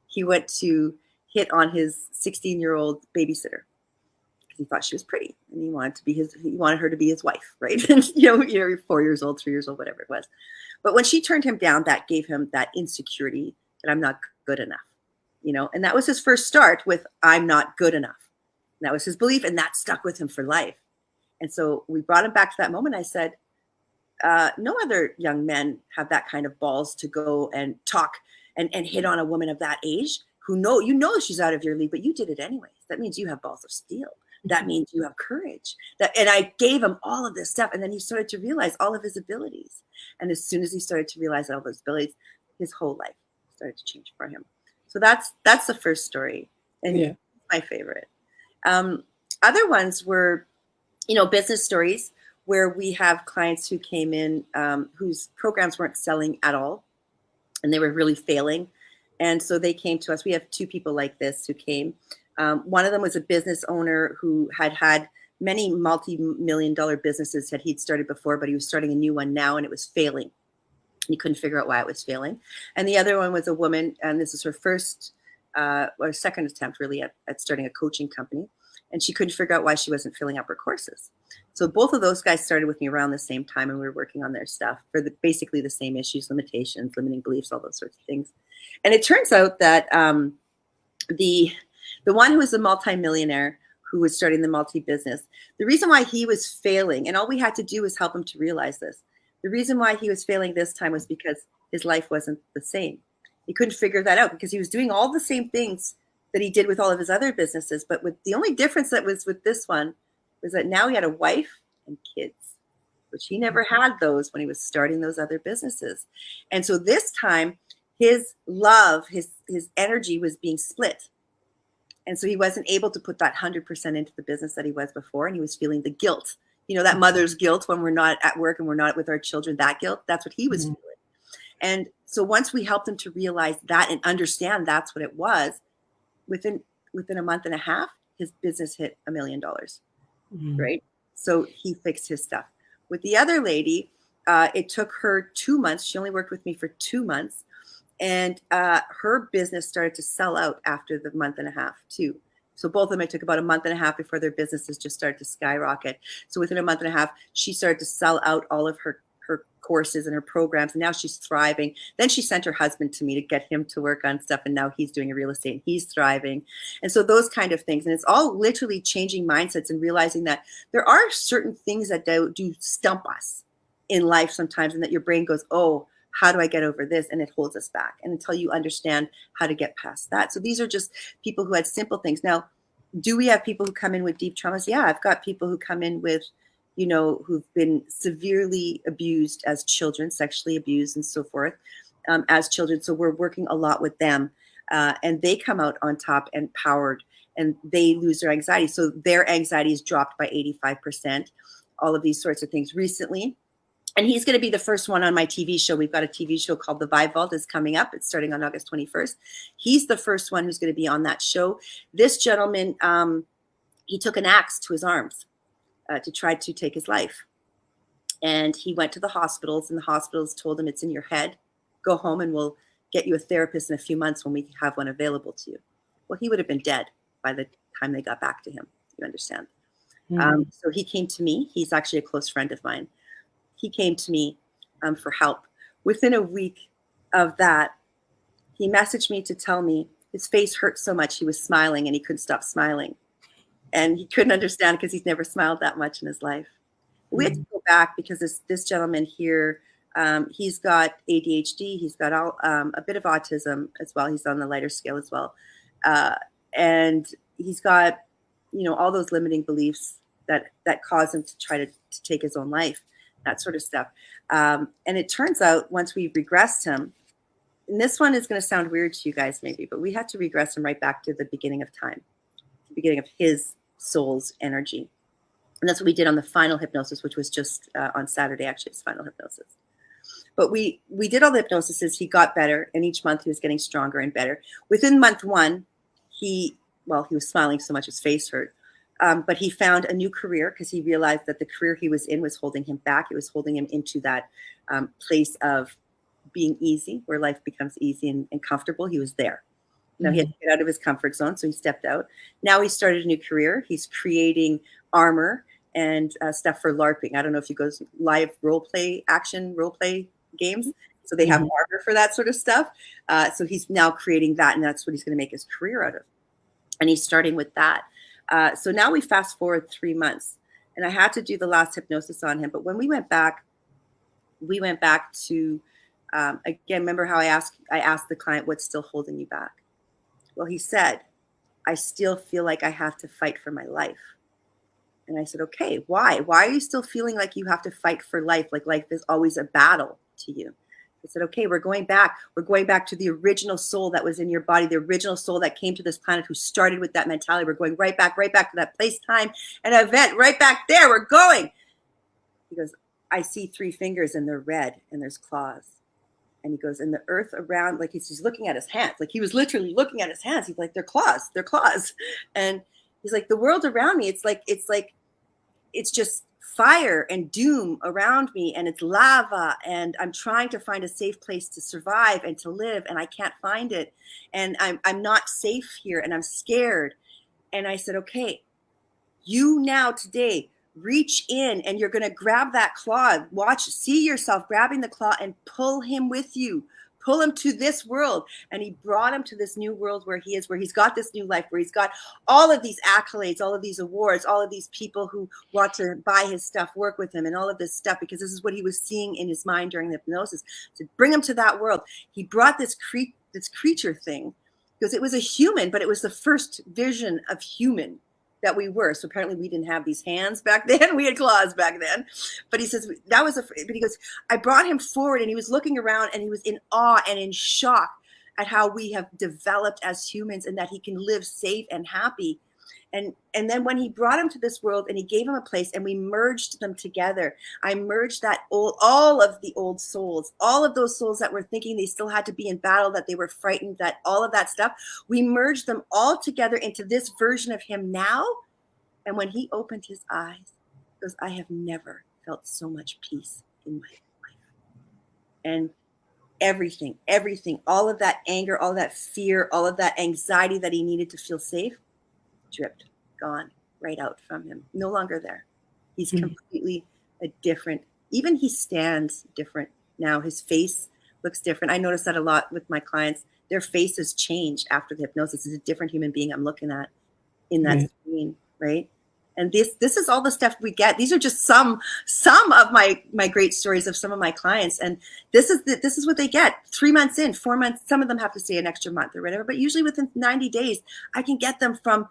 Speaker 2: he went to hit on his 16-year-old babysitter because he thought she was pretty and he wanted her to be his wife, right? And you're 4 years old, 3 years old, whatever it was. But when she turned him down, that gave him that insecurity that I'm not good enough, and that was his first start with I'm not good enough. And that was his belief, and that stuck with him for life. And so we brought him back to that moment. I said, no other young men have that kind of balls to go and talk and hit on a woman of that age who she's out of your league, but you did it anyways. That means you have balls of steel. That means you have courage. And I gave him all of this stuff. And then he started to realize all of his abilities. And as soon as he started to realize all of his abilities, his whole life started to change for him. So that's the first story, and my favorite. Other ones were, business stories where we have clients who came in whose programs weren't selling at all, and they were really failing. And so they came to us. We have 2 people like this who came. One of them was a business owner who had many multi-million-dollar businesses that he'd started before, but he was starting a new one now, and it was failing. He couldn't figure out why it was failing. And the other one was a woman, and this is her first or second attempt really at starting a coaching company. And she couldn't figure out why she wasn't filling up her courses. So both of those guys started with me around the same time, and we were working on their stuff for basically the same issues, limitations, limiting beliefs, all those sorts of things. And it turns out that the one who was a multimillionaire who was starting the multi-business, the reason why he was failing, and all we had to do was help him to realize this, the reason why he was failing this time was because his life wasn't the same. He couldn't figure that out because he was doing all the same things that he did with all of his other businesses. But with the only difference that was with this one was that now he had a wife and kids, which he never had those when he was starting those other businesses. And so this time his love, his energy was being split. And so he wasn't able to put that 100% into the business that he was before. And he was feeling the guilt, that mother's guilt when we're not at work and we're not with our children, that guilt, that's what he was feeling. And so once we helped him to realize that and understand that's what it was, within a month and a half, his business hit $1 million, right? So he fixed his stuff. With the other lady, it took her 2 months. She only worked with me for 2 months. And her business started to sell out after the month and a half too. So both of them, it took about a month and a half before their businesses just started to skyrocket. So within a month and a half, she started to sell out all of her courses and her programs, and now she's thriving. Then she sent her husband to me to get him to work on stuff, and now he's doing real estate and he's thriving. And so those kind of things, and it's all literally changing mindsets and realizing that there are certain things that do stump us in life sometimes, and that your brain goes, oh, how do I get over this? And it holds us back, and until you understand how to get past that. So these are just people who had simple things. Now, do we have people who come in with deep traumas? Yeah, I've got people who come in with, who've been severely abused as children, sexually abused and so forth as children. So we're working a lot with them, and they come out on top and powered, and they lose their anxiety. So their anxiety is dropped by 85%, all of these sorts of things recently. And he's going to be the first one on my TV show. We've got a TV show called The Vibe Vault. It's coming up. It's starting on August 21st. He's the first one who's going to be on that show. This gentleman, he took an axe to his arms to try to take his life. And he went to the hospitals, and the hospitals told him, it's in your head. Go home and we'll get you a therapist in a few months when we have one available to you. Well, he would have been dead by the time they got back to him. You understand? So he came to me. He's actually a close friend of mine. He came to me for help. Within a week of that, he messaged me to tell me his face hurt so much he was smiling and he couldn't stop smiling. And he couldn't understand because he's never smiled that much in his life. We had to go back because this gentleman here, he's got ADHD. He's got a bit of autism as well. He's on the lighter scale as well. And he's got, all those limiting beliefs that cause him to try to take his own life, that sort of stuff. And it turns out once we regressed him, and this one is going to sound weird to you guys maybe, but we had to regress him right back to the beginning of time. the beginning of his soul's energy. And that's what we did on the final hypnosis, which was just on Saturday, actually, it's final hypnosis. But we did all the hypnosis. He got better, and each month he was getting stronger and better. Within month 1, he was smiling so much his face hurt. But he found a new career because he realized that the career he was in was holding him back. It was holding him into that place of being easy, where life becomes easy and comfortable. He was there. Now he had to get out of his comfort zone, so he stepped out. Now he started a new career. He's creating armor and stuff for LARPing. I don't know if you go live action role play games. So they have armor for that sort of stuff. So he's now creating that, and that's what he's going to make his career out of. And he's starting with that. So now we fast forward 3 months, and I had to do the last hypnosis on him. But when we went back to, again, remember how I asked the client, what's still holding you back? Well, he said, I still feel like I have to fight for my life. And I said, okay, why? Why are you still feeling like you have to fight for life? Like life is always a battle to you. I said, okay, we're going back. We're going back to the original soul that was in your body, the original soul that came to this planet, who started with that mentality. We're going right back to that place, time, and event, right back there. We're going. He goes, I see 3 fingers and they're red and there's claws. And he goes, and the earth around, like he's looking at his hands. Like he was literally looking at his hands. He's like, they're claws. And he's like, the world around me, it's just fire and doom around me, and it's lava, and I'm trying to find a safe place to survive and to live, and I can't find it, and I'm not safe here, and I'm scared. And I said, okay, you now today reach in, and you're going to grab that claw. See yourself grabbing the claw and pull him with you. Pull him to this world. And he brought him to this new world where he is, where he's got this new life, where he's got all of these accolades, all of these awards, all of these people who want to buy his stuff, work with him, and all of this stuff, because this is what he was seeing in his mind during the hypnosis. To bring him to that world, he brought this creature thing, because it was a human, but it was the first vision of human that we were. So apparently we didn't have these hands back then. We had claws back then. But he says, but he goes, I brought him forward, and he was looking around, and he was in awe and in shock at how we have developed as humans, and that he can live safe and happy. And then when he brought him to this world, and he gave him a place, and we merged them together, I merged all of the old souls, all of those souls that were thinking they still had to be in battle, that they were frightened, that all of that stuff, we merged them all together into this version of him now. And when he opened his eyes, he goes, I have never felt so much peace in my life. And everything, all of that anger, all of that fear, all of that anxiety that he needed to feel safe, dripped, gone right out from him. No longer there. He's completely a different, even he stands different now. His face looks different. I notice that a lot with my clients. Their faces change after the hypnosis. It's a different human being I'm looking at in that screen, right? And this is all the stuff we get. These are just some of my great stories of some of my clients. And this is what they get 3 months in, 4 months. Some of them have to stay an extra month or whatever, but usually within 90 days, I can get them from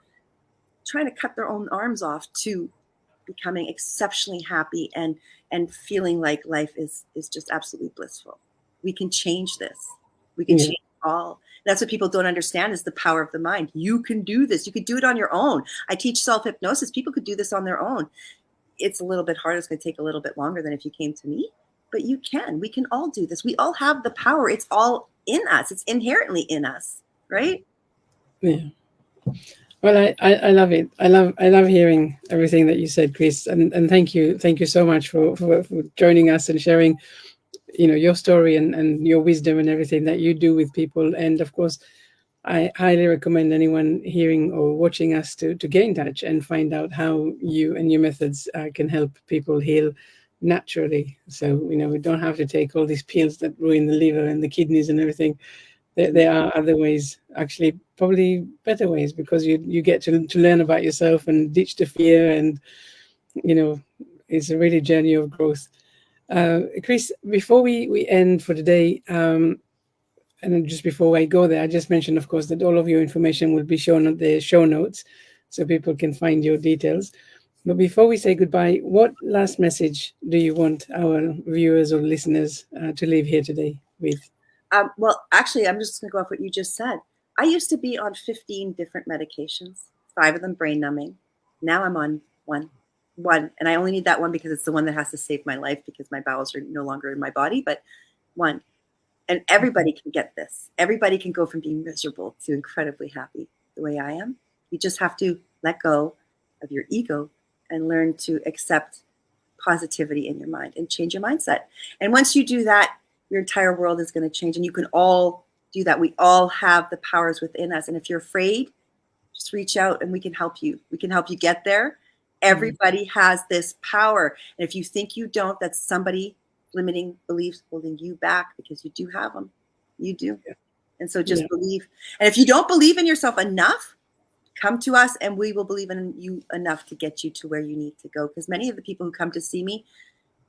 Speaker 2: trying to cut their own arms off to becoming exceptionally happy and feeling like life is just absolutely blissful. We can change this. We can change all. That's what people don't understand, is the power of the mind. You can do this. You could do it on your own. I teach self-hypnosis. People could do this on their own. It's a little bit harder. It's going to take a little bit longer than if you came to me, but you can. We can all do this. We all have the power. It's all in us. It's inherently in us, right?
Speaker 1: Yeah. Well, I love it. I love hearing everything that you said, Kris, and thank you so much for joining us and sharing, your story and your wisdom and everything that you do with people. And of course, I highly recommend anyone hearing or watching us to get in touch and find out how you and your methods can help people heal naturally. So we don't have to take all these pills that ruin the liver and the kidneys and everything. There are other ways, actually, probably better ways, because you get to learn about yourself and ditch the fear, and it's a really journey of growth. Kris, before we end for today, and just before I go there, I just mentioned, of course, that all of your information will be shown on the show notes, so people can find your details. But before we say goodbye, what last message do you want our viewers or listeners to leave here today with?
Speaker 2: Well, actually, I'm just going to go off what you just said. I used to be on 15 different medications 5 of them brain numbing. Now I'm on one, and I only need that one because it's the one that has to save my life because my bowels are no longer in my body, but one. And everybody can get this. Everybody can go from being miserable to incredibly happy the way I am. You just have to let go of your ego and learn to accept positivity in your mind and change your mindset. And once you do that, your entire world is going to change, and you can all do that. We all have the powers within us. And if you're afraid, just reach out and we can help you. We can help you get there. Everybody has this power. And if you think you don't, that's somebody limiting beliefs holding you back, because you do have them. You do. Yeah. And so just believe. And if you don't believe in yourself enough, come to us and we will believe in you enough to get you to where you need to go. Because many of the people who come to see me,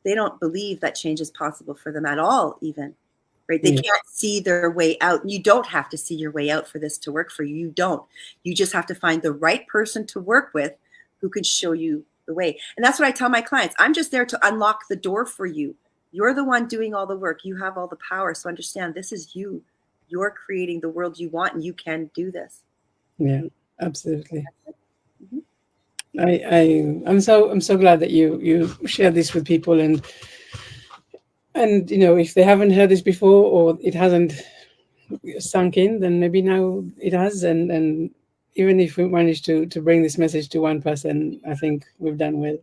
Speaker 2: they don't believe that change is possible for them at all, even. Right? They can't see their way out. You don't have to see your way out for this to work for you. You don't. You just have to find the right person to work with who can show you the way. And that's what I tell my clients. I'm just there to unlock the door for you. You're the one doing all the work. You have all the power. So understand, this is you. You're creating the world you want, and you can do this.
Speaker 1: Yeah, absolutely. I'm so glad that you share this with people, and you know, if they haven't heard this before or it hasn't sunk in, then maybe now it has, and even if we manage to bring this message to one person, I think we've done well.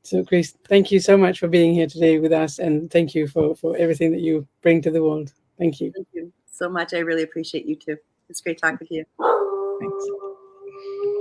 Speaker 1: So Kris, thank you so much for being here today with us, and thank you for everything that you bring to the world. Thank you.
Speaker 2: Thank you so much. I really appreciate you too. It's great talking to you.
Speaker 1: Thanks.